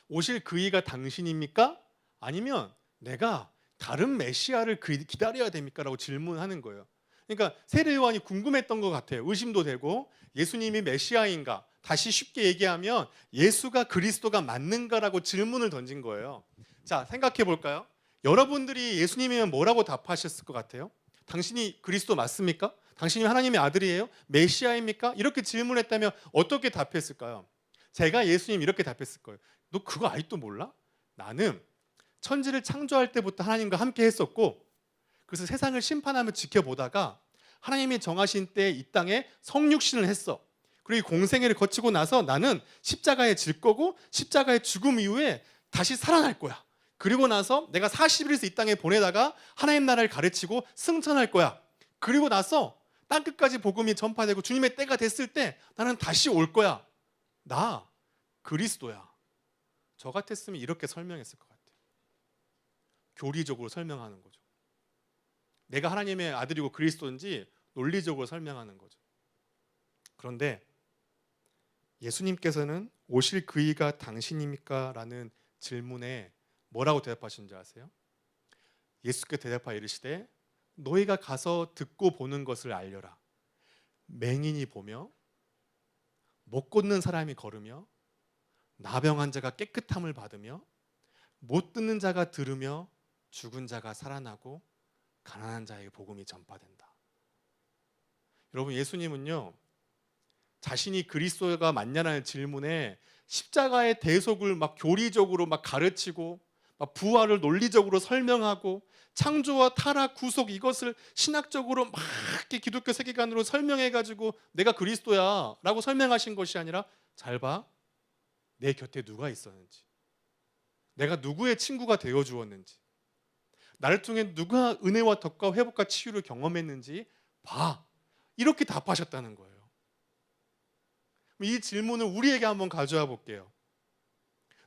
오실 그 이가 당신입니까? 아니면 내가 다른 메시아를 기다려야 됩니까? 라고 질문하는 거예요. 그러니까 세례 요한이 궁금했던 것 같아요. 의심도 되고, 예수님이 메시아인가? 다시 쉽게 얘기하면 예수가 그리스도가 맞는가라고 질문을 던진 거예요. 자, 생각해 볼까요? 여러분들이 예수님이면 뭐라고 답하셨을 것 같아요? 당신이 그리스도 맞습니까? 당신이 하나님의 아들이에요? 메시아입니까? 이렇게 질문했다면 어떻게 답했을까요? 제가 예수님 이렇게 답했을 거예요. 너 그거 아직도 몰라? 나는 천지를 창조할 때부터 하나님과 함께 했었고, 그래서 세상을 심판하며 지켜보다가 하나님이 정하신 때 이 땅에 성육신을 했어. 그리고 공생애를 거치고 나서 나는 십자가에 질 거고 십자가의 죽음 이후에 다시 살아날 거야. 그리고 나서 내가 40일에서 이 땅에 보내다가 하나님 나라를 가르치고 승천할 거야. 그리고 나서 땅끝까지 복음이 전파되고 주님의 때가 됐을 때 나는 다시 올 거야. 나 그리스도야. 저 같았으면 이렇게 설명했을 것 같아요. 교리적으로 설명하는 거죠. 내가 하나님의 아들이고 그리스도인지 논리적으로 설명하는 거죠. 그런데 예수님께서는 오실 그 이가 당신입니까? 라는 질문에 뭐라고 대답하시는지 아세요? 예수께서 대답하여 이르시되 너희가 가서 듣고 보는 것을 알려라. 맹인이 보며 못 걷는 사람이 걸으며 나병한 자가 깨끗함을 받으며 못 듣는 자가 들으며 죽은 자가 살아나고 가난한 자에게 복음이 전파된다. 여러분, 예수님은요, 자신이 그리스도가 맞냐라는 질문에 십자가의 대속을 막 교리적으로 막 가르치고 막 부활을 논리적으로 설명하고 창조와 타락, 구속 이것을 신학적으로 막 이렇게 기독교 세계관으로 설명해가지고 내가 그리스도야 라고 설명하신 것이 아니라, 잘 봐, 내 곁에 누가 있었는지, 내가 누구의 친구가 되어 주었는지, 나를 통해 누가 은혜와 덕과 회복과 치유를 경험했는지 봐. 이렇게 답하셨다는 거예요. 이 질문을 우리에게 한번 가져와 볼게요.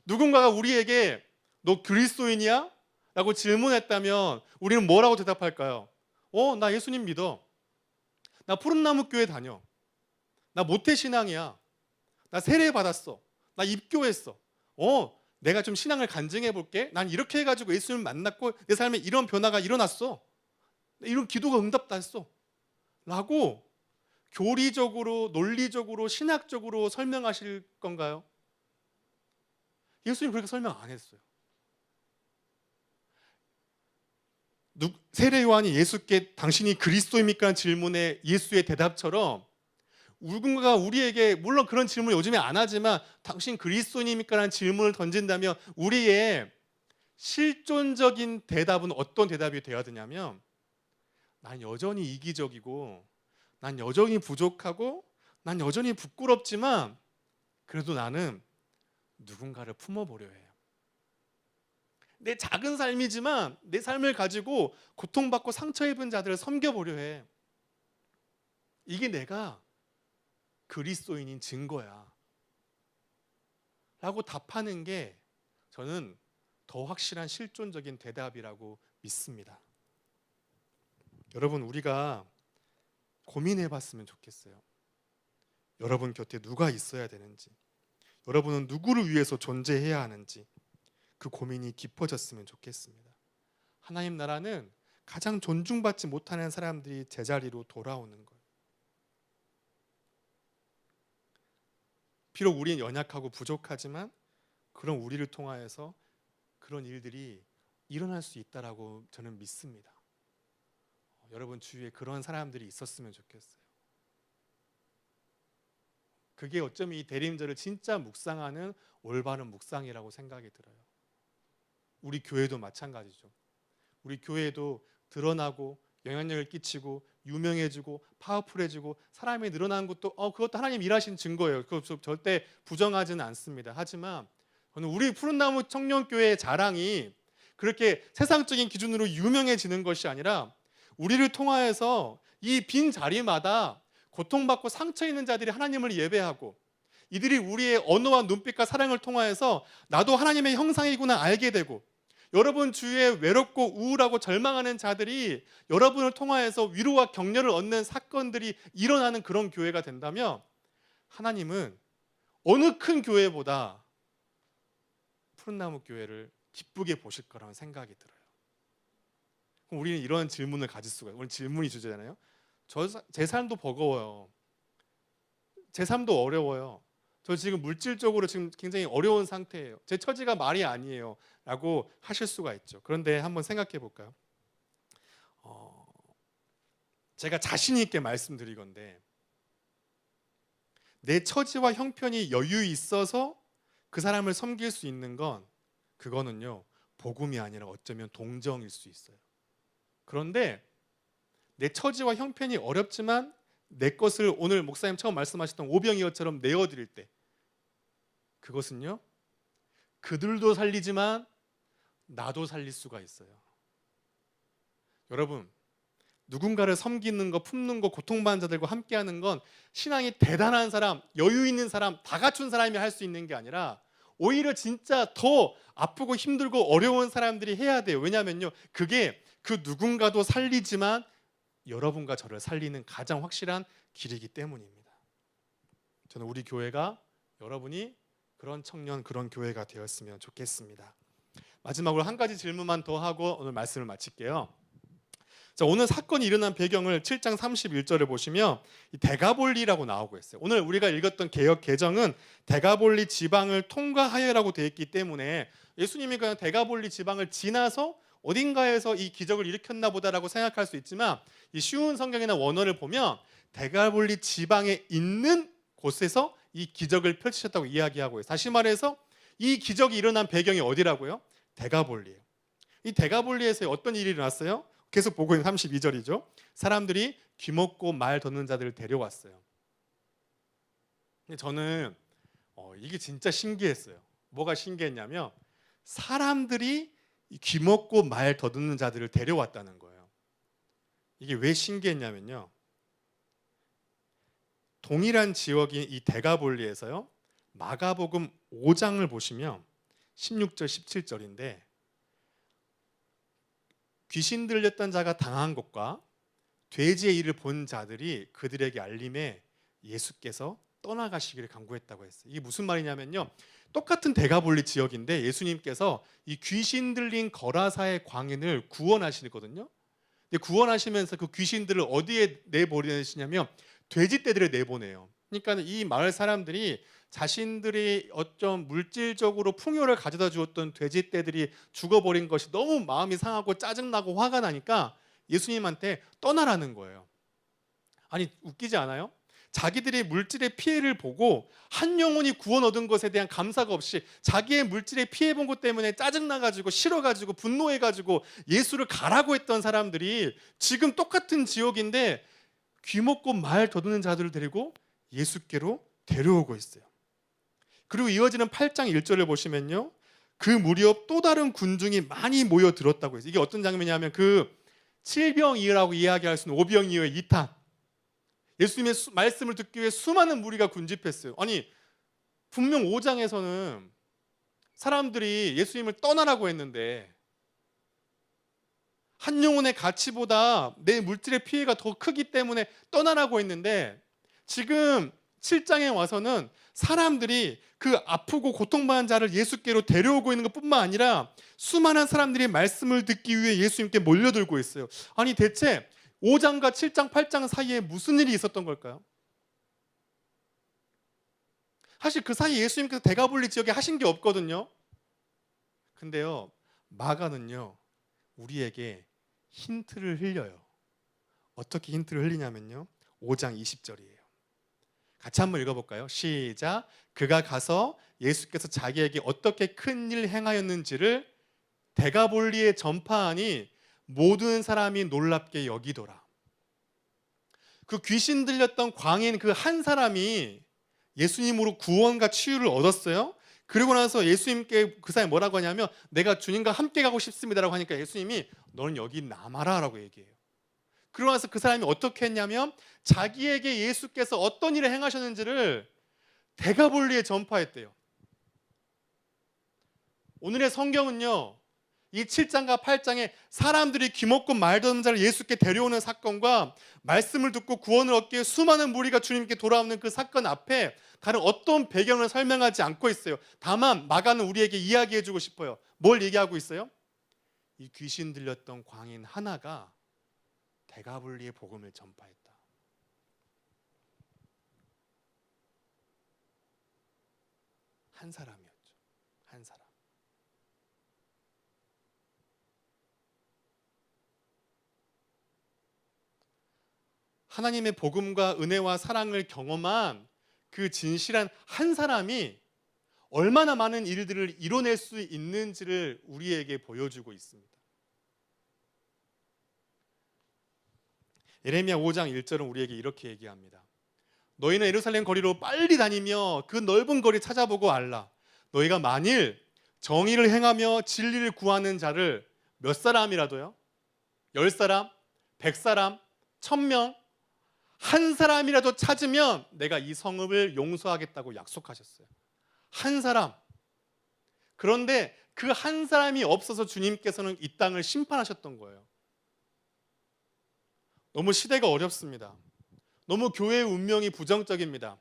누군가가 우리에게 너 그리스도인이야? 라고 질문했다면 우리는 뭐라고 대답할까요? 나 예수님 믿어. 나 푸른나무 교회 다녀. 나 모태신앙이야. 나 세례 받았어. 나 입교했어. 내가 좀 신앙을 간증해 볼게. 난 이렇게 해가지고 예수님을 만났고 내 삶에 이런 변화가 일어났어. 이런 기도가 응답다 했어. 라고 교리적으로, 논리적으로, 신학적으로 설명하실 건가요? 예수님 그렇게 설명 안 했어요. 세례 요한이 예수께 당신이 그리스도입니까? 라는 질문에 예수의 대답처럼 누군가가 우리에게 물론 그런 질문을 요즘에 안 하지만 당신 그리스도입니까? 라는 질문을 던진다면 우리의 실존적인 대답은 어떤 대답이 되어야 되냐면 난 여전히 이기적이고 난 여전히 부족하고 난 여전히 부끄럽지만 그래도 나는 누군가를 품어보려 해요. 내 작은 삶이지만 내 삶을 가지고 고통받고 상처 입은 자들을 섬겨보려 해. 이게 내가 그리스도인인 증거야. 라고 답하는 게 저는 더 확실한 실존적인 대답이라고 믿습니다. 여러분, 우리가 고민해 봤으면 좋겠어요. 여러분 곁에 누가 있어야 되는지, 여러분은 누구를 위해서 존재해야 하는지 그 고민이 깊어졌으면 좋겠습니다. 하나님 나라는 가장 존중받지 못하는 사람들이 제자리로 돌아오는 거예요. 비록 우리는 연약하고 부족하지만 그런 우리를 통하여서 그런 일들이 일어날 수 있다라고 저는 믿습니다. 여러분 주위에 그런 사람들이 있었으면 좋겠어요. 그게 어쩌면 이 대림절을 진짜 묵상하는 올바른 묵상이라고 생각이 들어요. 우리 교회도 마찬가지죠. 우리 교회도 드러나고 영향력을 끼치고 유명해지고 파워풀해지고 사람이 늘어나는 것도 그것도 하나님 일하신 증거예요. 그거 절대 부정하지는 않습니다. 하지만 저는 우리 푸른나무 청년교회의 자랑이 그렇게 세상적인 기준으로 유명해지는 것이 아니라 우리를 통하여서 이 빈 자리마다 고통받고 상처 있는 자들이 하나님을 예배하고 이들이 우리의 언어와 눈빛과 사랑을 통하여서 나도 하나님의 형상이구나 알게 되고 여러분 주위에 외롭고 우울하고 절망하는 자들이 여러분을 통하여서 위로와 격려를 얻는 사건들이 일어나는 그런 교회가 된다면 하나님은 어느 큰 교회보다 푸른나무 교회를 기쁘게 보실 거라는 생각이 들어요. 그럼 우리는 이런 질문을 가질 수가 있어요. 오늘 질문이 주제잖아요. 제 삶도 버거워요. 제 삶도 어려워요. 저 지금 물질적으로 지금 굉장히 어려운 상태예요. 제 처지가 말이 아니에요. 라고 하실 수가 있죠. 그런데 한번 생각해 볼까요? 제가 자신 있게 말씀드리건데 내 처지와 형편이 여유 있어서 그 사람을 섬길 수 있는 건 그거는요. 복음이 아니라 어쩌면 동정일 수 있어요. 그런데 내 처지와 형편이 어렵지만 내 것을 오늘 목사님 처음 말씀하셨던 오병이어처럼 내어드릴 때 그것은요. 그들도 살리지만 나도 살릴 수가 있어요. 여러분 누군가를 섬기는 거, 품는 거, 고통받는 자들과 함께하는 건 신앙이 대단한 사람, 여유 있는 사람, 다 갖춘 사람이 할 수 있는 게 아니라 오히려 진짜 더 아프고 힘들고 어려운 사람들이 해야 돼요. 왜냐하면요. 그게 그 누군가도 살리지만 여러분과 저를 살리는 가장 확실한 길이기 때문입니다. 저는 우리 교회가 여러분이 그런 청년, 그런 교회가 되었으면 좋겠습니다. 마지막으로 한 가지 질문만 더 하고 오늘 말씀을 마칠게요. 자, 오늘 사건이 일어난 배경을 7장 31절을 보시면 데가볼리라고 나오고 있어요. 오늘 우리가 읽었던 개역 개정은 데가볼리 지방을 통과하여라고 되어 있기 때문에 예수님이 그냥 데가볼리 지방을 지나서 어딘가에서 이 기적을 일으켰나 보다라고 생각할 수 있지만 이 쉬운 성경이나 원어를 보면 데가볼리 지방에 있는 곳에서 이 기적을 펼치셨다고 이야기하고 있어요. 다시 말해서 이 기적이 일어난 배경이 어디라고요? 데가볼리예요. 이 데가볼리에서 어떤 일이 일어났어요? 계속 보고 있는 32절이죠. 사람들이 귀먹고 말 걷는 자들을 데려왔어요. 근데 저는 이게 진짜 신기했어요. 뭐가 신기했냐면 사람들이 귀먹고 말 더듬는 자들을 데려왔다는 거예요. 이게 왜 신기했냐면요. 동일한 지역인 이 데가볼리에서요. 마가복음 5장을 보시면 16절 17절인데 귀신 들렸던 자가 당한 것과 돼지의 일을 본 자들이 그들에게 알림해 예수께서 떠나가시기를 간구했다고 했어요. 이게 무슨 말이냐면요, 똑같은 데가볼리 지역인데 예수님께서 이 귀신 들린 거라사의 광인을 구원하시거든요. 근데 구원하시면서 그 귀신들을 어디에 내보내시냐면 돼지떼들에 내보내요. 그러니까 이 마을 사람들이 자신들이 어쩜 물질적으로 풍요를 가져다 주었던 돼지떼들이 죽어버린 것이 너무 마음이 상하고 짜증나고 화가 나니까 예수님한테 떠나라는 거예요. 아니, 웃기지 않아요? 자기들이 물질의 피해를 보고 한 영혼이 구원 얻은 것에 대한 감사가 없이 자기의 물질의 피해 본 것 때문에 짜증나가지고 싫어가지고 분노해가지고 예수를 가라고 했던 사람들이 지금 똑같은 지역인데 귀먹고 말 더듬는 자들을 데리고 예수께로 데려오고 있어요. 그리고 이어지는 8장 1절을 보시면요, 그 무렵 또 다른 군중이 많이 모여들었다고 해서, 이게 어떤 장면이냐면 그 칠병이라고 이야기할 수 있는 오병이어의 2탄, 예수님의 말씀을 듣기 위해 수많은 무리가 군집했어요. 아니, 분명 5장에서는 사람들이 예수님을 떠나라고 했는데 한 영혼의 가치보다 내 물질의 피해가 더 크기 때문에 떠나라고 했는데, 지금 7장에 와서는 사람들이 그 아프고 고통받는 자를 예수께로 데려오고 있는 것뿐만 아니라 수많은 사람들이 말씀을 듣기 위해 예수님께 몰려들고 있어요. 아니, 대체 5장과 7장, 8장 사이에 무슨 일이 있었던 걸까요? 사실 그 사이 예수님께서 데가볼리 지역에 하신 게 없거든요. 근데요, 마가는요, 우리에게 힌트를 흘려요. 어떻게 힌트를 흘리냐면요, 5장 20절이에요. 같이 한번 읽어볼까요? 시작. 그가 가서 예수께서 자기에게 어떻게 큰 일 행하였는지를 데가볼리에 전파하니 모든 사람이 놀랍게 여기더라. 그 귀신 들렸던 광인 그 한 사람이 예수님으로 구원과 치유를 얻었어요. 그리고 나서 예수님께 그 사람이 뭐라고 하냐면 내가 주님과 함께 가고 싶습니다라고 하니까 예수님이 너는 여기 남아라 라고 얘기해요. 그러고 나서 그 사람이 어떻게 했냐면 자기에게 예수께서 어떤 일을 행하셨는지를 데가볼리에 전파했대요. 오늘의 성경은요, 이 7장과 8장에 사람들이 귀먹고 말던 자를 예수께 데려오는 사건과 말씀을 듣고 구원을 얻기 위해 수많은 무리가 주님께 돌아오는 그 사건 앞에 다른 어떤 배경을 설명하지 않고 있어요. 다만 마가는 우리에게 이야기해주고 싶어요. 뭘 얘기하고 있어요? 이 귀신 들렸던 광인 하나가 데가볼리의 복음을 전파했다. 한 사람이었죠. 한 사람. 하나님의 복음과 은혜와 사랑을 경험한 그 진실한 한 사람이 얼마나 많은 일들을 이뤄낼 수 있는지를 우리에게 보여주고 있습니다. 예레미야 5장 1절은 우리에게 이렇게 얘기합니다. 너희는 예루살렘 거리로 빨리 다니며 그 넓은 거리 찾아보고 알라. 너희가 만일 정의를 행하며 진리를 구하는 자를 몇 사람이라도요? 10사람, 100사람, 1000명, 한 사람이라도 찾으면 내가 이 성읍을 용서하겠다고 약속하셨어요. 한 사람. 그런데 그 한 사람이 없어서 주님께서는 이 땅을 심판하셨던 거예요. 너무 시대가 어렵습니다. 너무 교회의 운명이 부정적입니다.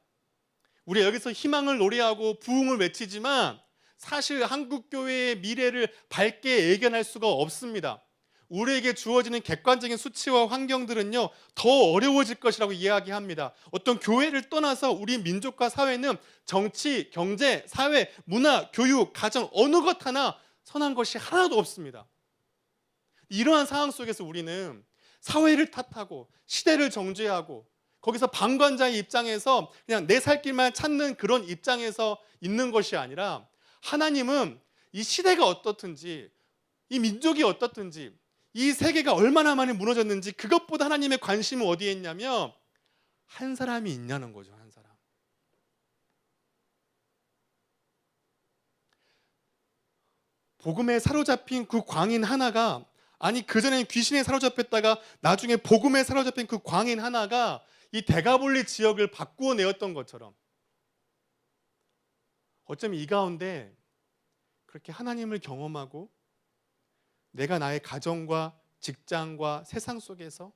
우리 여기서 희망을 노래하고 부흥을 외치지만 사실 한국 교회의 미래를 밝게 예견할 수가 없습니다. 우리에게 주어지는 객관적인 수치와 환경들은요, 더 어려워질 것이라고 이야기합니다. 어떤 교회를 떠나서 우리 민족과 사회는 정치, 경제, 사회, 문화, 교육, 가정 어느 것 하나 선한 것이 하나도 없습니다. 이러한 상황 속에서 우리는 사회를 탓하고 시대를 정죄하고 거기서 방관자의 입장에서 그냥 내 살 길만 찾는 그런 입장에서 있는 것이 아니라 하나님은 이 시대가 어떻든지 이 민족이 어떻든지 이 세계가 얼마나 많이 무너졌는지 그것보다 하나님의 관심은 어디에 있냐면 한 사람이 있냐는 거죠. 한 사람. 복음에 사로잡힌 그 광인 하나가, 아니 그전에는 귀신에 사로잡혔다가 나중에 복음에 사로잡힌 그 광인 하나가 이 데가볼리 지역을 바꾸어 내었던 것처럼 어쩌면 이 가운데 그렇게 하나님을 경험하고 내가 나의 가정과 직장과 세상 속에서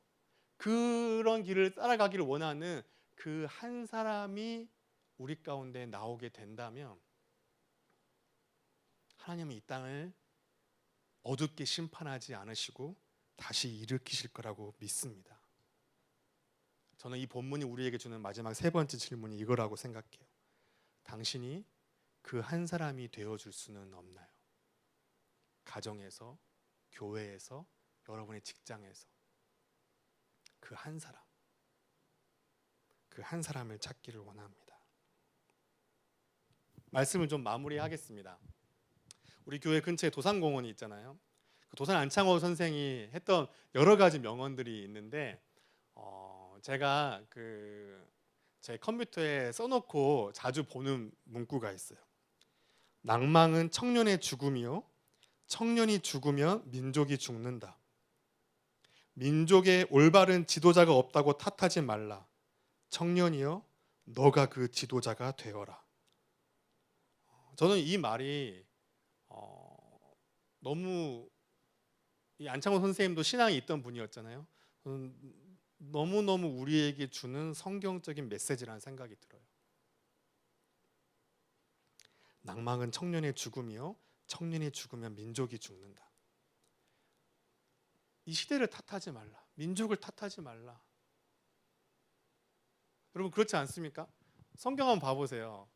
그런 길을 따라가기를 원하는 그 한 사람이 우리 가운데 나오게 된다면 하나님은 이 땅을 어둡게 심판하지 않으시고 다시 일으키실 거라고 믿습니다. 저는 이 본문이 우리에게 주는 마지막 세 번째 질문이 이거라고 생각해요. 당신이 그 한 사람이 되어줄 수는 없나요? 가정에서, 교회에서, 여러분의 직장에서 그 한 사람, 그 한 사람을 찾기를 원합니다. 말씀을 좀 마무리하겠습니다. 우리 교회 근처에 도산공원이 있잖아요. 그 도산 안창호 선생이 했던 여러 가지 명언들이 있는데 제가 제 컴퓨터에 써놓고 자주 보는 문구가 있어요. 낭망은 청년의 죽음이요, 청년이 죽으면 민족이 죽는다. 민족에 올바른 지도자가 없다고 탓하지 말라. 청년이여, 너가 그 지도자가 되어라. 저는 이 말이 너무, 이 안창호 선생님도 신앙이 있던 분이었잖아요. 너무너무 우리에게 주는 성경적인 메시지라는 생각이 들어요. 낭망은 청년의 죽음이요, 청년이 죽으면 민족이 죽는다. 이 시대를 탓하지 말라. 민족을 탓하지 말라. 여러분 그렇지 않습니까? 성경 한번 봐보세요.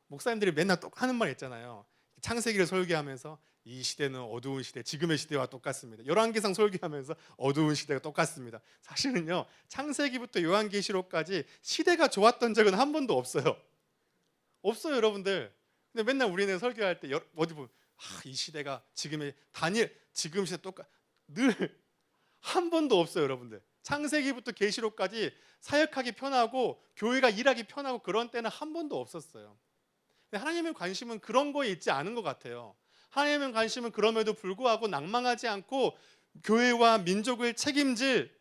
목사님들이 맨날 하는 말 있잖아요. 창세기를 설교하면서 이 시대는 어두운 시대, 지금의 시대와 똑같습니다. 열왕기상 설교하면서 어두운 시대가 똑같습니다. 사실은요, 창세기부터 요한계시록까지 시대가 좋았던 적은 한 번도 없어요. 없어요, 여러분들. 근데 맨날 우리는 설교할 때 어디 보면 이 시대가 지금 시대 똑같, 늘 한 번도 없어요, 여러분들. 창세기부터 계시록까지 사역하기 편하고 교회가 일하기 편하고 그런 때는 한 번도 없었어요. 근데 하나님의 관심은 그런 거에 있지 않은 것 같아요. 하나님의 관심은 그럼에도 불구하고 낭망하지 않고 교회와 민족을 책임질,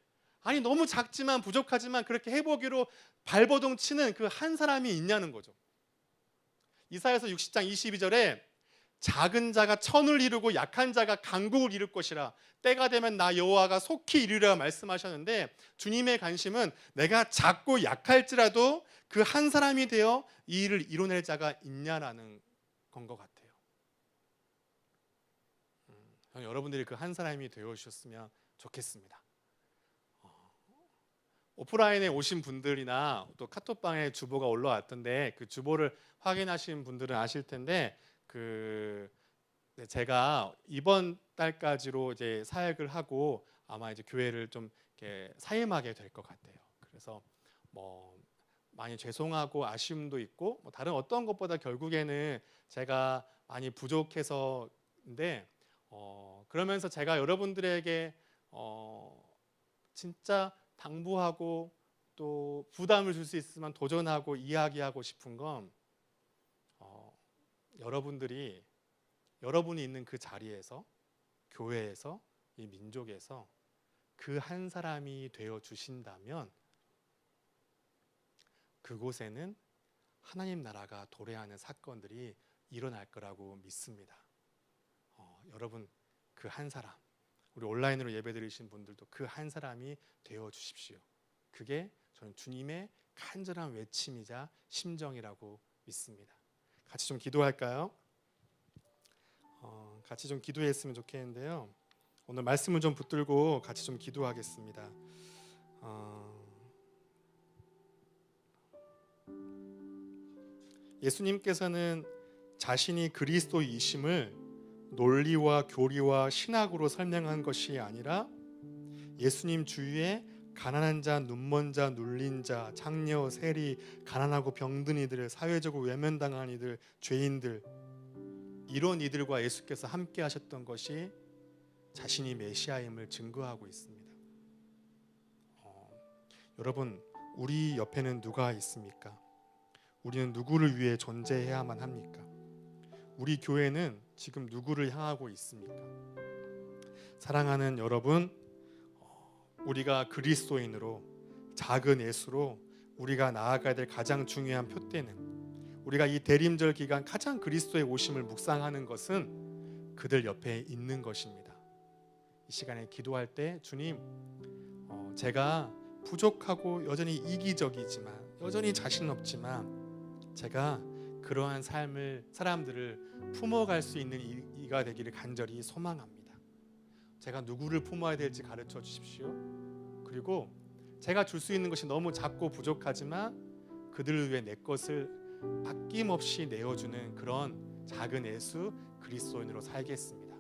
너무 작지만 부족하지만 그렇게 해보기로 발버둥 치는 그 한 사람이 있냐는 거죠. 이사야서 60장 22절에 작은 자가 천을 이루고 약한 자가 강국을 이룰 것이라, 때가 되면 나 여호와가 속히 이루리라 말씀하셨는데, 주님의 관심은 내가 작고 약할지라도 그 한 사람이 되어 이 일을 이뤄낼 자가 있냐라는 건 것 같아요. 여러분들이 그 한 사람이 되어주셨으면 좋겠습니다. 오프라인에 오신 분들이나 또 카톡방에 주보가 올라왔던데, 그 주보를 확인하신 분들은 아실 텐데, 제가 이번 달까지로 이제 사역을 하고 아마 이제 교회를 좀 이렇게 사임하게 될 것 같아요. 그래서 많이 죄송하고 아쉬움도 있고 다른 어떤 것보다 결국에는 제가 많이 부족해서인데, 그러면서 제가 여러분들에게 진짜 당부하고 또 부담을 줄 수 있으면 도전하고 이야기하고 싶은 건, 여러분이 있는 그 자리에서, 교회에서, 이 민족에서 그 한 사람이 되어 주신다면 그곳에는 하나님 나라가 도래하는 사건들이 일어날 거라고 믿습니다. 여러분 그 한 사람, 우리 온라인으로 예배드리신 분들도 그 한 사람이 되어 주십시오. 그게 저는 주님의 간절한 외침이자 심정이라고 믿습니다. 같이 좀 기도할까요? 같이 좀 기도했으면 좋겠는데요. 오늘 말씀을 좀 붙들고 같이 좀 기도하겠습니다. 예수님께서는 자신이 그리스도이심을 논리와 교리와 신학으로 설명한 것이 아니라 예수님 주위에 가난한 자, 눈먼 자, 눌린 자, 장녀, 세리, 가난하고 병든 이들, 사회적으로 외면당한 이들, 죄인들, 이런 이들과 예수께서 함께 하셨던 것이 자신이 메시아임을 증거하고 있습니다. 여러분, 우리 옆에는 누가 있습니까? 우리는 누구를 위해 존재해야만 합니까? 우리 교회는 지금 누구를 향하고 있습니까? 사랑하는 여러분, 우리가 그리스도인으로, 작은 예수로 우리가 나아가야 될 가장 중요한 표대는, 우리가 이 대림절 기간 가장 그리스도의 오심을 묵상하는 것은 그들 옆에 있는 것입니다. 이 시간에 기도할 때, 주님, 제가 부족하고 여전히 이기적이지만, 여전히 자신 없지만 제가 그러한 사람들을 품어갈 수 있는 이가 되기를 간절히 소망합니다. 제가 누구를 품어야 될지 가르쳐 주십시오. 그리고 제가 줄 수 있는 것이 너무 작고 부족하지만 그들을 위해 내 것을 아낌없이 내어주는 그런 작은 예수 그리스도인으로 살겠습니다.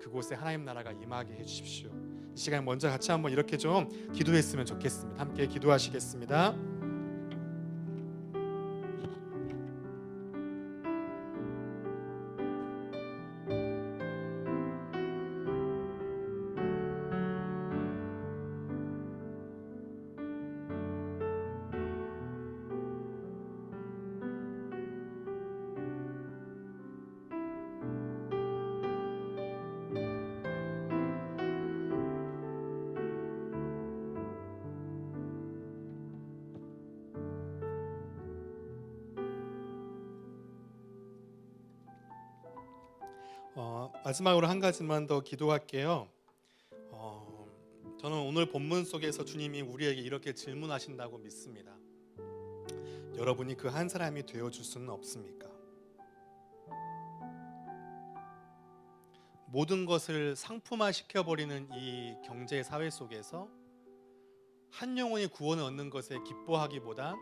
그곳에 하나님 나라가 임하게 해주십시오. 이 시간 먼저 같이 한번 이렇게 좀 기도했으면 좋겠습니다. 함께 기도하시겠습니다. 마지막으로 한 가지만 더 기도할게요. 저는 오늘 본문 속에서 주님이 우리에게 이렇게 질문하신다고 믿습니다. 여러분이 그 한 사람이 되어줄 수는 없습니까? 모든 것을 상품화 시켜버리는 이 경제 사회 속에서 한 영혼이 구원을 얻는 것에 기뻐하기보다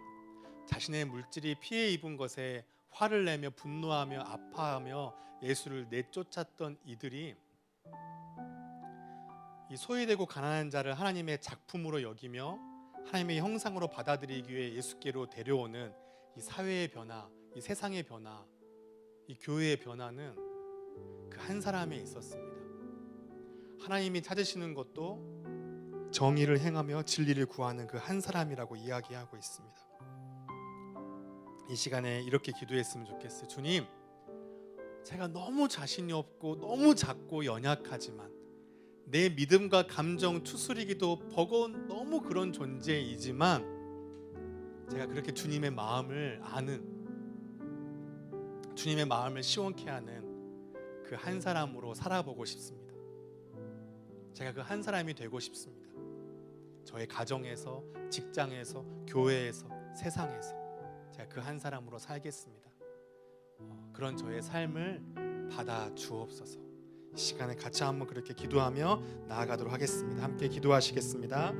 자신의 물질이 피해 입은 것에 화를 내며 분노하며 아파하며 예수를 내쫓았던 이들이 이 소외되고 가난한 자를 하나님의 작품으로 여기며 하나님의 형상으로 받아들이기 위해 예수께로 데려오는 이 사회의 변화, 이 세상의 변화, 이 교회의 변화는 그 한 사람에 있었습니다. 하나님이 찾으시는 것도 정의를 행하며 진리를 구하는 그 한 사람이라고 이야기하고 있습니다. 이 시간에 이렇게 기도했으면 좋겠어요. 주님, 제가 너무 자신이 없고 너무 작고 연약하지만 내 믿음과 감정 추스리기도 버거운 너무 그런 존재이지만 제가 그렇게 주님의 마음을 아는, 주님의 마음을 시원케 하는 그 한 사람으로 살아보고 싶습니다. 제가 그 한 사람이 되고 싶습니다. 저의 가정에서, 직장에서, 교회에서, 세상에서 제가 그 한 사람으로 살겠습니다. 그런 저의 삶을 받아 주옵소서. 이 시간에 같이 한번 그렇게 기도하며 나아가도록 하겠습니다. 함께 기도하시겠습니다.